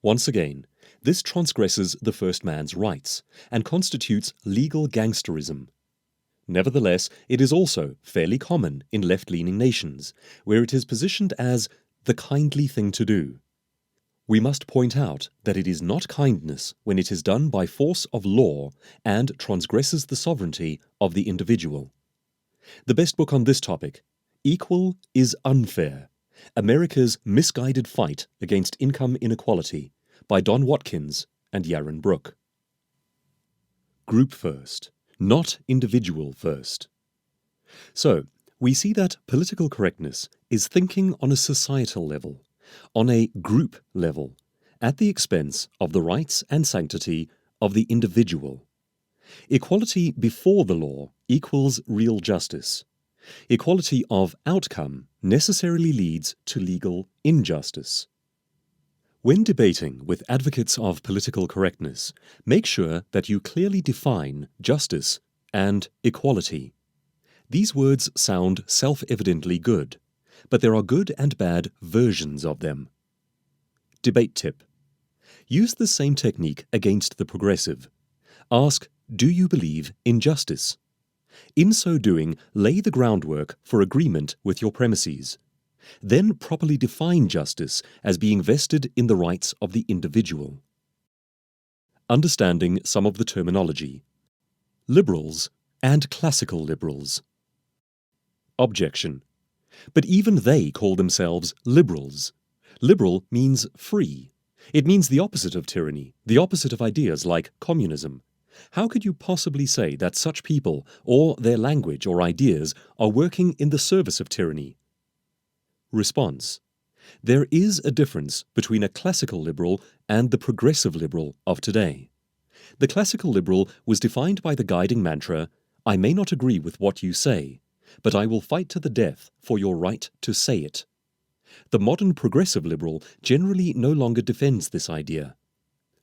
Once again, this transgresses the first man's rights and constitutes legal gangsterism. Nevertheless, it is also fairly common in left-leaning nations, where it is positioned as the kindly thing to do. We must point out that it is not kindness when it is done by force of law and transgresses the sovereignty of the individual. The best book on this topic, Equal is Unfair: America's Misguided Fight Against Income Inequality, by Don Watkins and Yaron Brook. Group first, not individual first. So, we see that political correctness is thinking on a societal level, on a group level, at the expense of the rights and sanctity of the individual. Equality before the law equals real justice. Equality of outcome necessarily leads to legal injustice. When debating with advocates of political correctness, make sure that you clearly define justice and equality. These words sound self-evidently good, but there are good and bad versions of them. Debate tip. Use the same technique against the progressive. Ask, do you believe in justice? In so doing, lay the groundwork for agreement with your premises. Then properly define justice as being vested in the rights of the individual. Understanding some of the terminology. Liberals and classical liberals. Objection. But even they call themselves liberals. Liberal means free. It means the opposite of tyranny, the opposite of ideas like communism. How could you possibly say that such people, or their language or ideas, are working in the service of tyranny? Response. There is a difference between a classical liberal and the progressive liberal of today. The classical liberal was defined by the guiding mantra, "I may not agree with what you say, but I will fight to the death for your right to say it." The modern progressive liberal generally no longer defends this idea.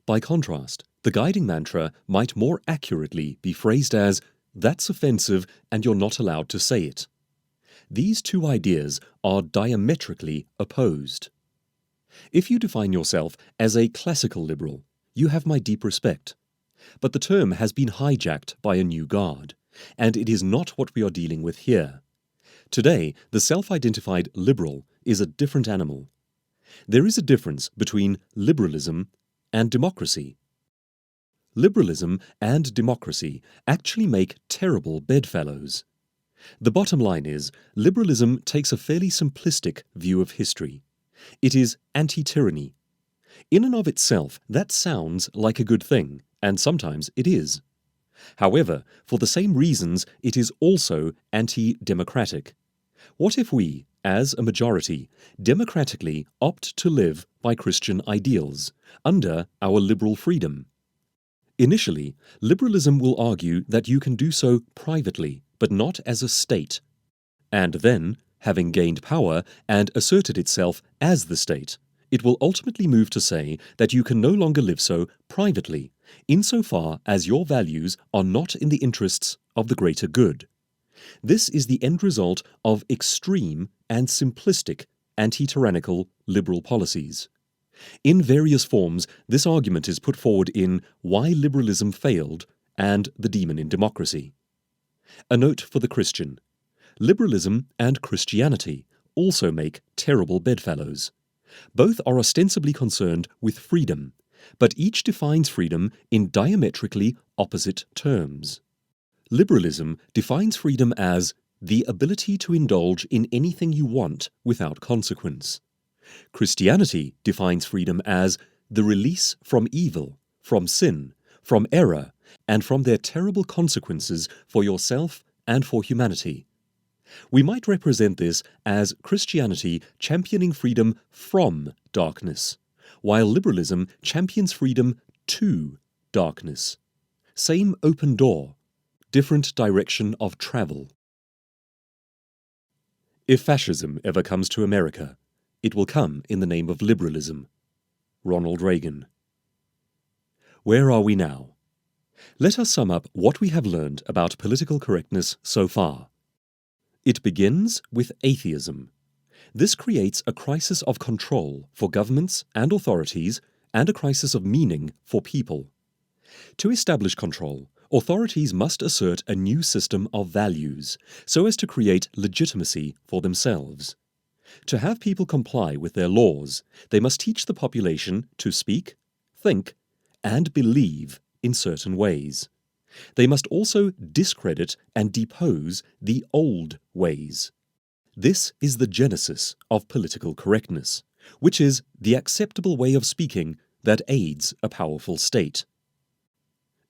By contrast, the guiding mantra might more accurately be phrased as, "That's offensive and you're not allowed to say it." These two ideas are diametrically opposed. If you define yourself as a classical liberal, you have my deep respect. But the term has been hijacked by a new guard, and it is not what we are dealing with here. Today, the self-identified liberal is a different animal. There is a difference between liberalism and democracy. Liberalism and democracy actually make terrible bedfellows. The bottom line is, liberalism takes a fairly simplistic view of history. It is anti-tyranny. In and of itself, that sounds like a good thing, and sometimes it is. However, for the same reasons, it is also anti-democratic. What if we, as a majority, democratically opt to live by Christian ideals, under our liberal freedom? Initially, liberalism will argue that you can do so privately, but not as a state. And then, having gained power and asserted itself as the state, it will ultimately move to say that you can no longer live so privately, insofar as your values are not in the interests of the greater good. This is the end result of extreme and simplistic anti-tyrannical liberal policies. In various forms, this argument is put forward in Why Liberalism Failed and The Demon in Democracy. A note for the Christian. Liberalism and Christianity also make terrible bedfellows. Both are ostensibly concerned with freedom, but each defines freedom in diametrically opposite terms. Liberalism defines freedom as the ability to indulge in anything you want without consequence. Christianity defines freedom as the release from evil, from sin, from error, and from their terrible consequences for yourself and for humanity. We might represent this as Christianity championing freedom from darkness, while liberalism champions freedom to darkness. Same open door, different direction of travel. If fascism ever comes to America, it will come in the name of liberalism. Ronald Reagan. Where are we now? Let us sum up what we have learned about political correctness so far. It begins with atheism. This creates a crisis of control for governments and authorities and a crisis of meaning for people. To establish control, authorities must assert a new system of values so as to create legitimacy for themselves. To have people comply with their laws, they must teach the population to speak, think, and believe in certain ways. They must also discredit and depose the old ways. This is the genesis of political correctness, which is the acceptable way of speaking that aids a powerful state.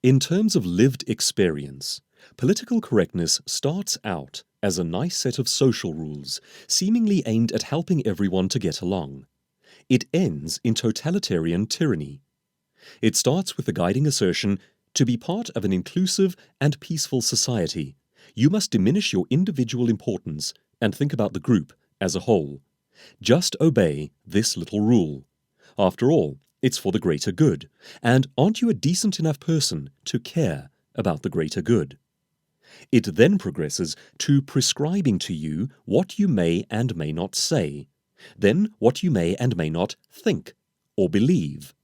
In terms of lived experience, political correctness starts out as a nice set of social rules, seemingly aimed at helping everyone to get along. It ends in totalitarian tyranny. It starts with the guiding assertion, to be part of an inclusive and peaceful society, you must diminish your individual importance and think about the group as a whole. Just obey this little rule. After all, it's for the greater good, and aren't you a decent enough person to care about the greater good? It then progresses to prescribing to you what you may and may not say, then what you may and may not think or believe.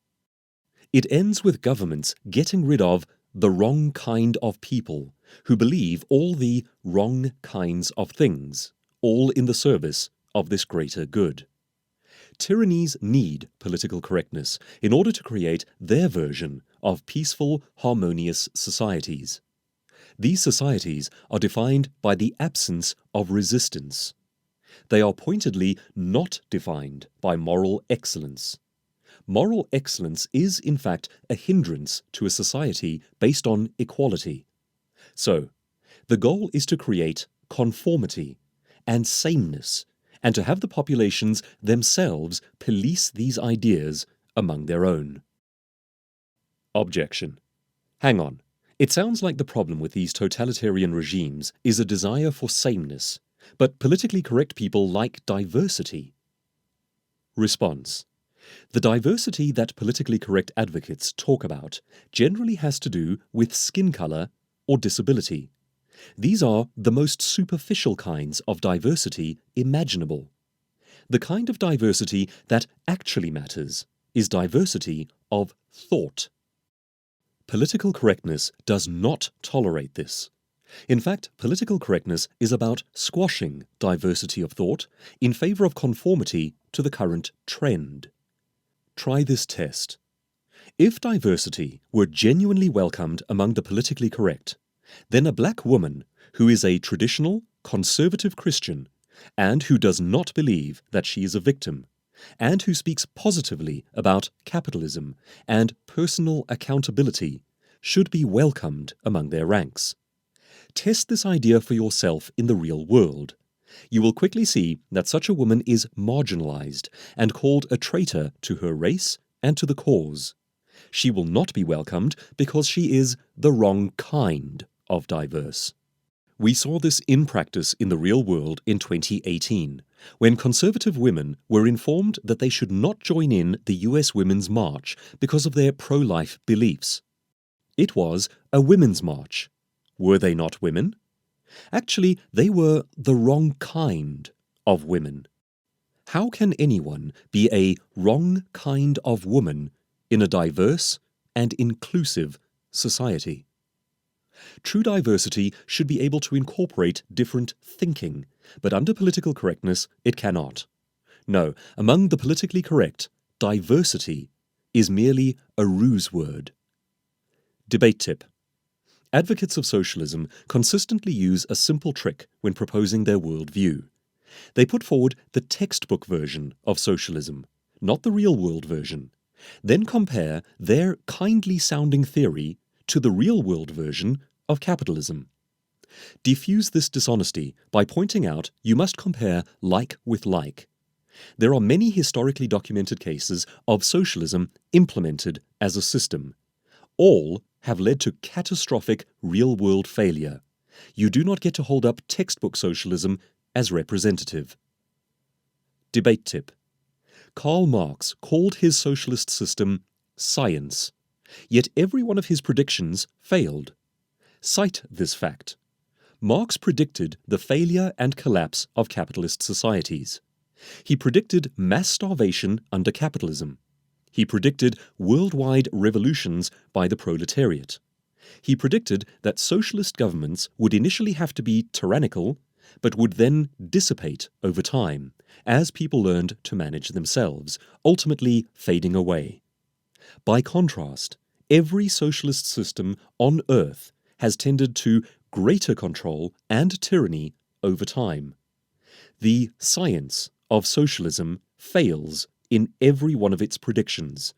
It ends with governments getting rid of the wrong kind of people who believe all the wrong kinds of things, all in the service of this greater good. Tyrannies need political correctness in order to create their version of peaceful, harmonious societies. These societies are defined by the absence of resistance. They are pointedly not defined by moral excellence. Moral excellence is, in fact, a hindrance to a society based on equality. So, the goal is to create conformity and sameness, and to have the populations themselves police these ideas among their own. Objection. Hang on. It sounds like the problem with these totalitarian regimes is a desire for sameness, but politically correct people like diversity. Response. The diversity that politically correct advocates talk about generally has to do with skin color or disability. These are the most superficial kinds of diversity imaginable. The kind of diversity that actually matters is diversity of thought. Political correctness does not tolerate this. In fact, political correctness is about squashing diversity of thought in favor of conformity to the current trend. Try this test. If diversity were genuinely welcomed among the politically correct, then a black woman who is a traditional, conservative Christian and who does not believe that she is a victim, and who speaks positively about capitalism and personal accountability, should be welcomed among their ranks. Test this idea for yourself in the real world. You will quickly see that such a woman is marginalized and called a traitor to her race and to the cause. She will not be welcomed because she is the wrong kind of diverse. We saw this in practice in the real world in 2018, when conservative women were informed that they should not join in the US Women's March because of their pro-life beliefs. It was a women's march. Were they not women? Actually, they were the wrong kind of women. How can anyone be a wrong kind of woman in a diverse and inclusive society? True diversity should be able to incorporate different thinking, but under political correctness, it cannot. No, among the politically correct, diversity is merely a ruse word. Debate tip. Advocates of socialism consistently use a simple trick when proposing their worldview. They put forward the textbook version of socialism, not the real-world version, then compare their kindly-sounding theory to the real-world version of capitalism. Diffuse this dishonesty by pointing out you must compare like with like. There are many historically documented cases of socialism implemented as a system. All have led to catastrophic real-world failure. You do not get to hold up textbook socialism as representative. Debate tip. Karl Marx called his socialist system science, yet every one of his predictions failed. Cite this fact. Marx predicted the failure and collapse of capitalist societies. He predicted mass starvation under capitalism. He predicted worldwide revolutions by the proletariat. He predicted that socialist governments would initially have to be tyrannical, but would then dissipate over time as people learned to manage themselves, ultimately fading away. By contrast, every socialist system on Earth has tended to greater control and tyranny over time. The science of socialism fails in every one of its predictions.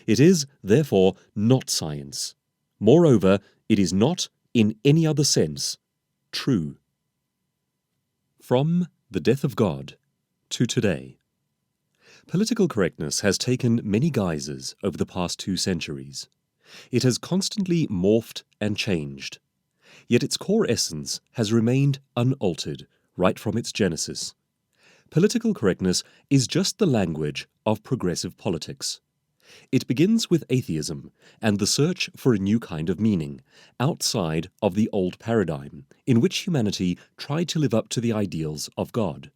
It is, therefore, not science. Moreover, it is not, in any other sense, true. From the death of God to today. Political correctness has taken many guises over the past 2 centuries. It has constantly morphed and changed. Yet its core essence has remained unaltered right from its genesis. Political correctness is just the language of progressive politics. It begins with atheism and the search for a new kind of meaning, outside of the old paradigm, in which humanity tried to live up to the ideals of God.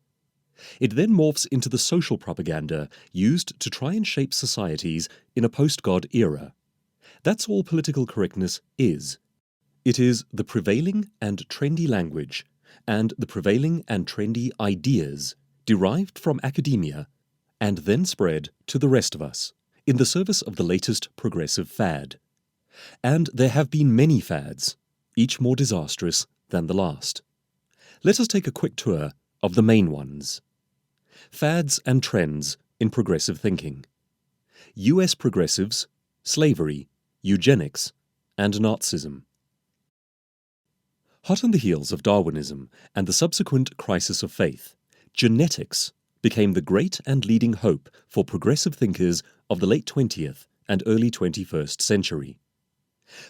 It then morphs into the social propaganda used to try and shape societies in a post-God era. That's all political correctness is. It is the prevailing and trendy language and the prevailing and trendy ideas derived from academia and then spread to the rest of us in the service of the latest progressive fad. And there have been many fads, each more disastrous than the last. Let us take a quick tour of the main ones. Fads and trends in progressive thinking. US progressives, slavery, eugenics, and Nazism. Hot on the heels of Darwinism and the subsequent crisis of faith, genetics became the great and leading hope for progressive thinkers of the late 20th and early 21st century.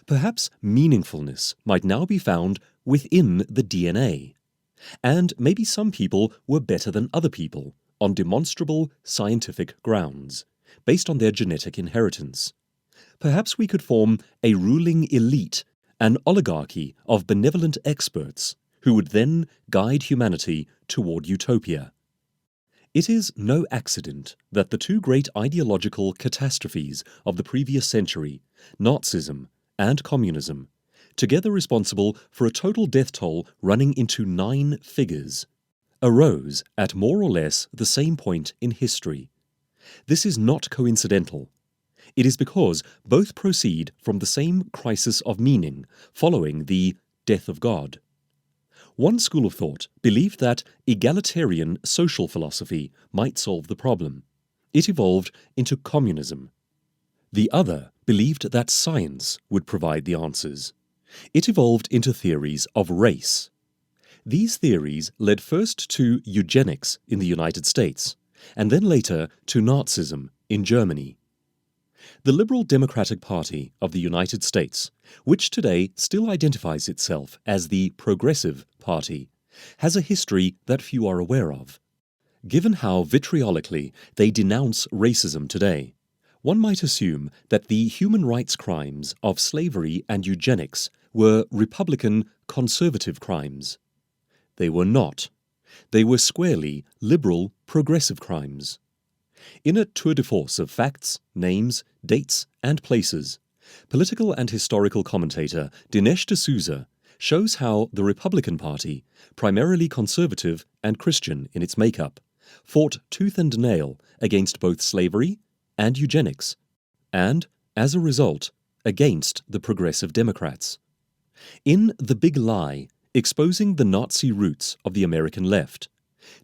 Perhaps meaningfulness might now be found within the DNA. And maybe some people were better than other people on demonstrable scientific grounds, based on their genetic inheritance. Perhaps we could form a ruling elite, an oligarchy of benevolent experts who would then guide humanity toward utopia. It is no accident that the 2 great ideological catastrophes of the previous century, Nazism and communism, together responsible for a total death toll running into 9 figures, arose at more or less the same point in history. This is not coincidental. It is because both proceed from the same crisis of meaning following the death of God. One school of thought believed that egalitarian social philosophy might solve the problem. It evolved into communism. The other believed that science would provide the answers. It evolved into theories of race. These theories led first to eugenics in the United States, and then later to Nazism in Germany. The Liberal Democratic Party of the United States, which today still identifies itself as the Progressive Party, has a history that few are aware of. Given how vitriolically they denounce racism today, one might assume that the human rights crimes of slavery and eugenics were Republican conservative crimes. They were not. They were squarely liberal progressive crimes. In a tour de force of facts, names, dates, and places, political and historical commentator Dinesh D'Souza shows how the Republican Party, primarily conservative and Christian in its makeup, fought tooth and nail against both slavery and eugenics, and, as a result, against the Progressive Democrats. In The Big Lie, Exposing the Nazi Roots of the American Left,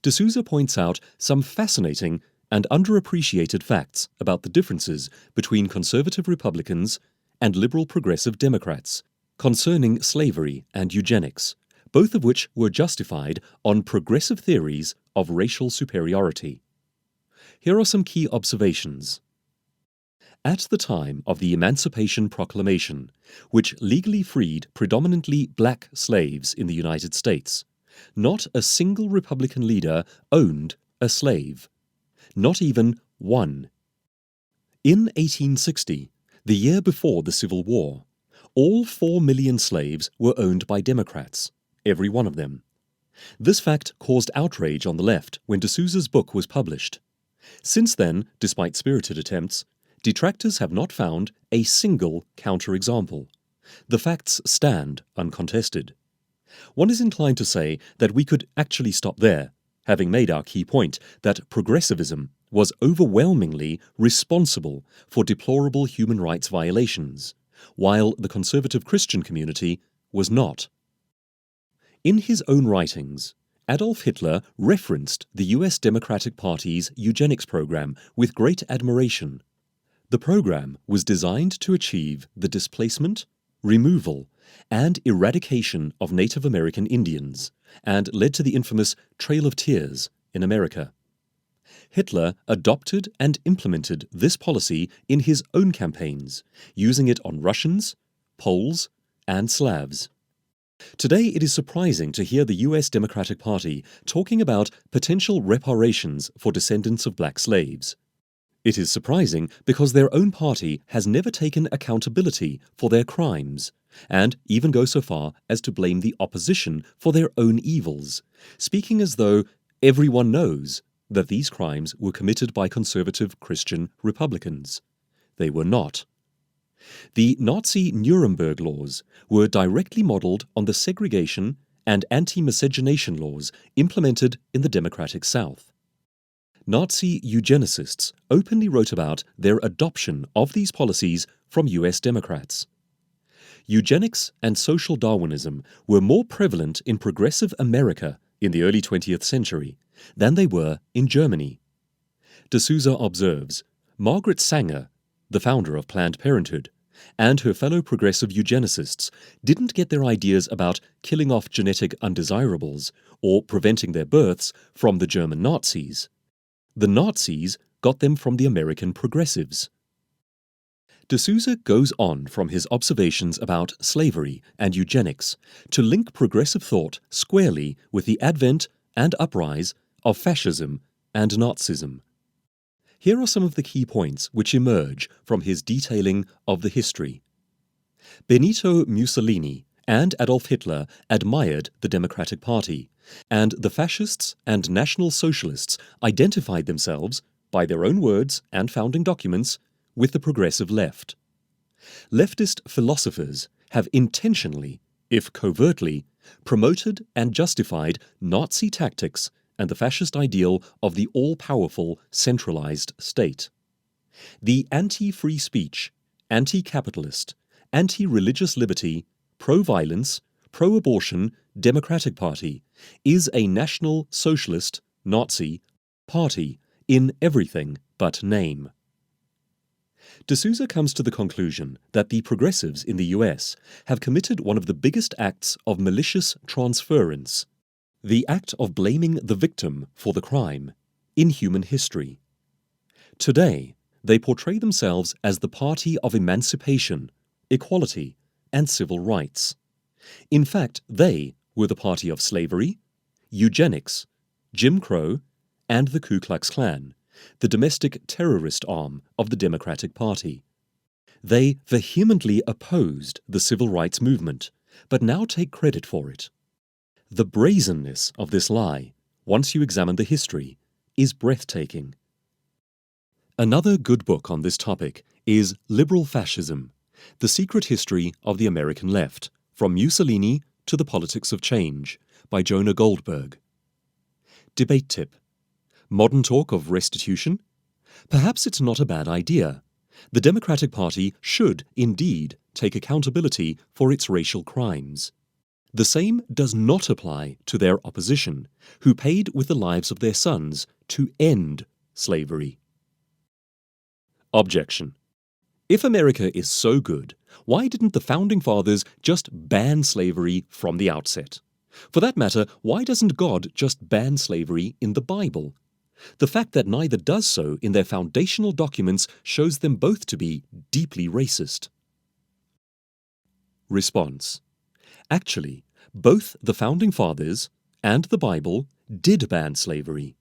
D'Souza points out some fascinating and underappreciated facts about the differences between conservative Republicans and liberal progressive Democrats concerning slavery and eugenics, both of which were justified on progressive theories of racial superiority. Here are some key observations. At the time of the Emancipation Proclamation, which legally freed predominantly black slaves in the United States, not a single Republican leader owned a slave. Not even one. In 1860, the year before the Civil War, all 4 million slaves were owned by Democrats, every one of them. This fact caused outrage on the left when D'Souza's book was published. Since then, despite spirited attempts, detractors have not found a single counterexample. The facts stand uncontested. One is inclined to say that we could actually stop there, having made our key point that progressivism was overwhelmingly responsible for deplorable human rights violations, while the conservative Christian community was not. In his own writings, Adolf Hitler referenced the US Democratic Party's eugenics program with great admiration. The program was designed to achieve the displacement, removal, and eradication of Native American Indians, and led to the infamous Trail of Tears in America. Hitler adopted and implemented this policy in his own campaigns, using it on Russians, Poles, and Slavs. Today, it is surprising to hear the US Democratic Party talking about potential reparations for descendants of black slaves. It is surprising because their own party has never taken accountability for their crimes, and even go so far as to blame the opposition for their own evils, speaking as though everyone knows that these crimes were committed by conservative Christian Republicans. They were not. The Nazi Nuremberg laws were directly modeled on the segregation and anti-miscegenation laws implemented in the Democratic South. Nazi eugenicists openly wrote about their adoption of these policies from US Democrats. Eugenics and social Darwinism were more prevalent in progressive America in the early 20th century than they were in Germany. D'Souza observes, Margaret Sanger, the founder of Planned Parenthood, and her fellow progressive eugenicists didn't get their ideas about killing off genetic undesirables or preventing their births from the German Nazis. The Nazis got them from the American progressives. D'Souza goes on from his observations about slavery and eugenics to link progressive thought squarely with the advent and uprise of fascism and Nazism. Here are some of the key points which emerge from his detailing of the history. Benito Mussolini and Adolf Hitler admired the Democratic Party, and the fascists and National Socialists identified themselves, by their own words and founding documents, with the progressive left. Leftist philosophers have intentionally, if covertly, promoted and justified Nazi tactics and the fascist ideal of the all-powerful centralized state. The anti-free speech, anti-capitalist, anti-religious liberty, pro-violence, pro-abortion Democratic Party is a National Socialist, Nazi, party in everything but name. D'Souza comes to the conclusion that the progressives in the US have committed one of the biggest acts of malicious transference, the act of blaming the victim for the crime, in human history. Today, they portray themselves as the party of emancipation, equality, and civil rights. In fact, they were the party of slavery, eugenics, Jim Crow, and the Ku Klux Klan, the domestic terrorist arm of the Democratic Party. They vehemently opposed the civil rights movement, but now take credit for it. The brazenness of this lie, once you examine the history, is breathtaking. Another good book on this topic is Liberal Fascism: The Secret History of the American Left, From Mussolini to the Politics of Change, by Jonah Goldberg. Debate tip: modern talk of restitution? Perhaps it's not a bad idea. The Democratic Party should indeed take accountability for its racial crimes. The same does not apply to their opposition, who paid with the lives of their sons to end slavery. Objection. If America is so good, why didn't the Founding Fathers just ban slavery from the outset? For that matter, why doesn't God just ban slavery in the Bible? The fact that neither does so in their foundational documents shows them both to be deeply racist. Response. Actually, both the Founding Fathers and the Bible did ban slavery.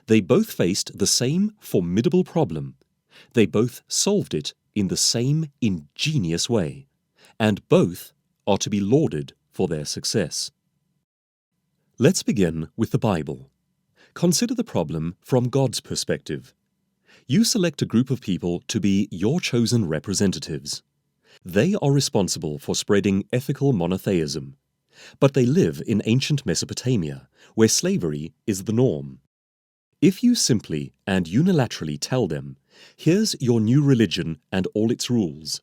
They both faced the same formidable problem. They both solved it in the same ingenious way, and both are to be lauded for their success. Let's begin with the Bible. Consider the problem from God's perspective. You select a group of people to be your chosen representatives. They are responsible for spreading ethical monotheism, but they live in ancient Mesopotamia, where slavery is the norm. If you simply and unilaterally tell them, "Here's your new religion and all its rules,"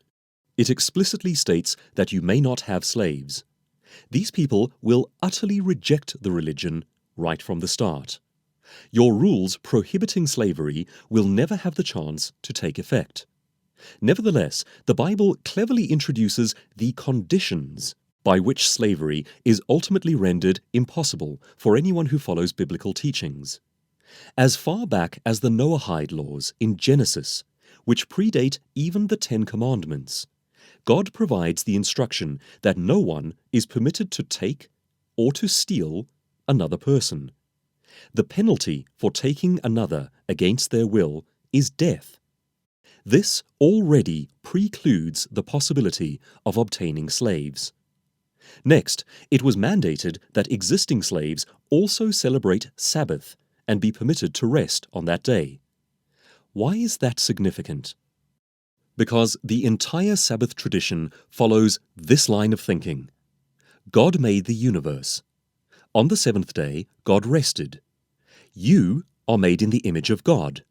it explicitly states that you may not have slaves. These people will utterly reject the religion right from the start. Your rules prohibiting slavery will never have the chance to take effect. Nevertheless, the Bible cleverly introduces the conditions by which slavery is ultimately rendered impossible for anyone who follows biblical teachings. As far back as the Noahide laws in Genesis, which predate even the Ten Commandments, God provides the instruction that no one is permitted to take or to steal another person. The penalty for taking another against their will is death. This already precludes the possibility of obtaining slaves. Next, it was mandated that existing slaves also celebrate Sabbath and be permitted to rest on that day. Why is that significant? Because the entire Sabbath tradition follows this line of thinking. God made the universe. On the seventh day, God rested. You are made in the image of God.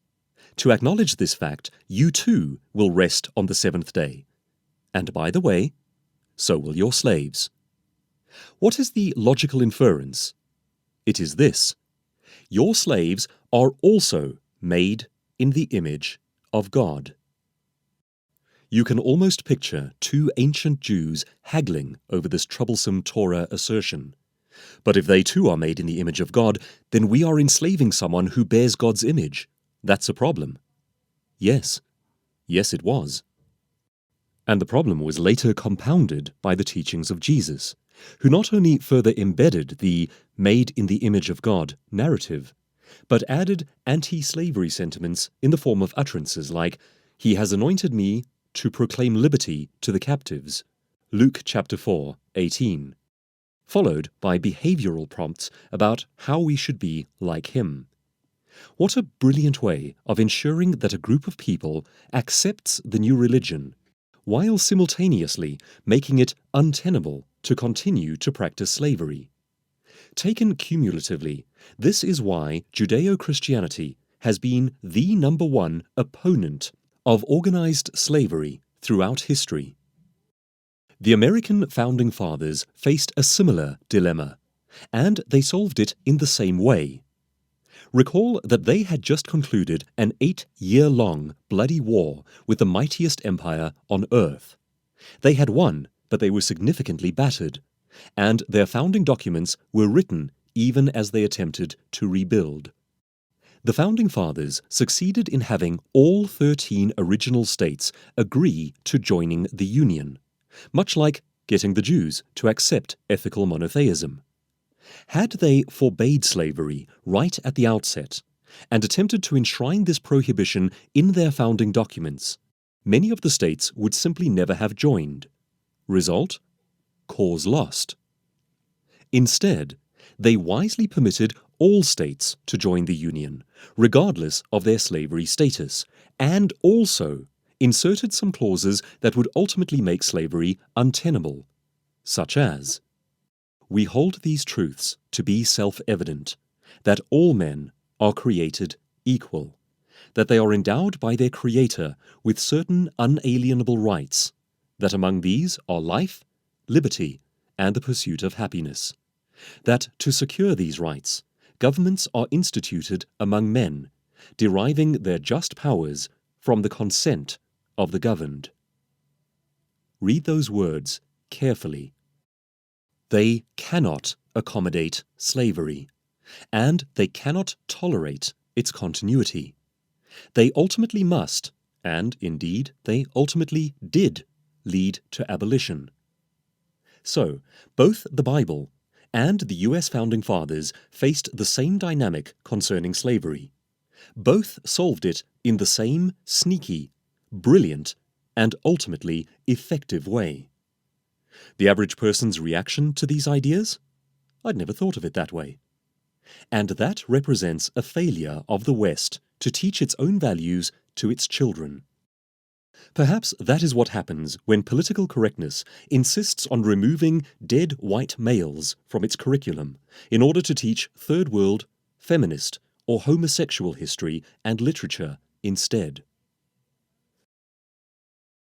To acknowledge this fact, you too will rest on the seventh day. And by the way, so will your slaves. What is the logical inference? It is this: your slaves are also made in the image of God. You can almost picture two ancient Jews haggling over this troublesome Torah assertion. But if they too are made in the image of God, then we are enslaving someone who bears God's image. That's a problem. Yes. Yes, it was. And the problem was later compounded by the teachings of Jesus, who not only further embedded the made in the image of God narrative, but added anti-slavery sentiments in the form of utterances like, "He has anointed me to proclaim liberty to the captives," Luke chapter 4:18, followed by behavioral prompts about how we should be like him. What a brilliant way of ensuring that a group of people accepts the new religion, while simultaneously making it untenable to continue to practice slavery. Taken cumulatively, this is why Judeo-Christianity has been the number one opponent of organized slavery throughout history. The American Founding Fathers faced a similar dilemma, and they solved it in the same way. Recall that they had just concluded an 8-year-long bloody war with the mightiest empire on earth. They had won, but they were significantly battered, and their founding documents were written even as they attempted to rebuild. The Founding Fathers succeeded in having all 13 original states agree to joining the Union, much like getting the Jews to accept ethical monotheism. Had they forbade slavery right at the outset and attempted to enshrine this prohibition in their founding documents, many of the states would simply never have joined. Result? Cause lost. Instead, they wisely permitted all states to join the Union, regardless of their slavery status, and also inserted some clauses that would ultimately make slavery untenable, such as, "We hold these truths to be self-evident, that all men are created equal, that they are endowed by their Creator with certain unalienable rights, that among these are life, liberty, and the pursuit of happiness. That to secure these rights, governments are instituted among men, deriving their just powers from the consent of the governed. Read those words carefully. They cannot accommodate slavery, and they cannot tolerate its continuity. They ultimately must, and indeed they ultimately did, lead to abolition. So, both the Bible and the US Founding Fathers faced the same dynamic concerning slavery. Both solved it in the same sneaky, brilliant, and ultimately effective way. The average person's reaction to these ideas? I'd never thought of it that way. And that represents a failure of the West to teach its own values to its children. Perhaps that is what happens when political correctness insists on removing dead white males from its curriculum in order to teach third world, feminist, or homosexual history and literature instead.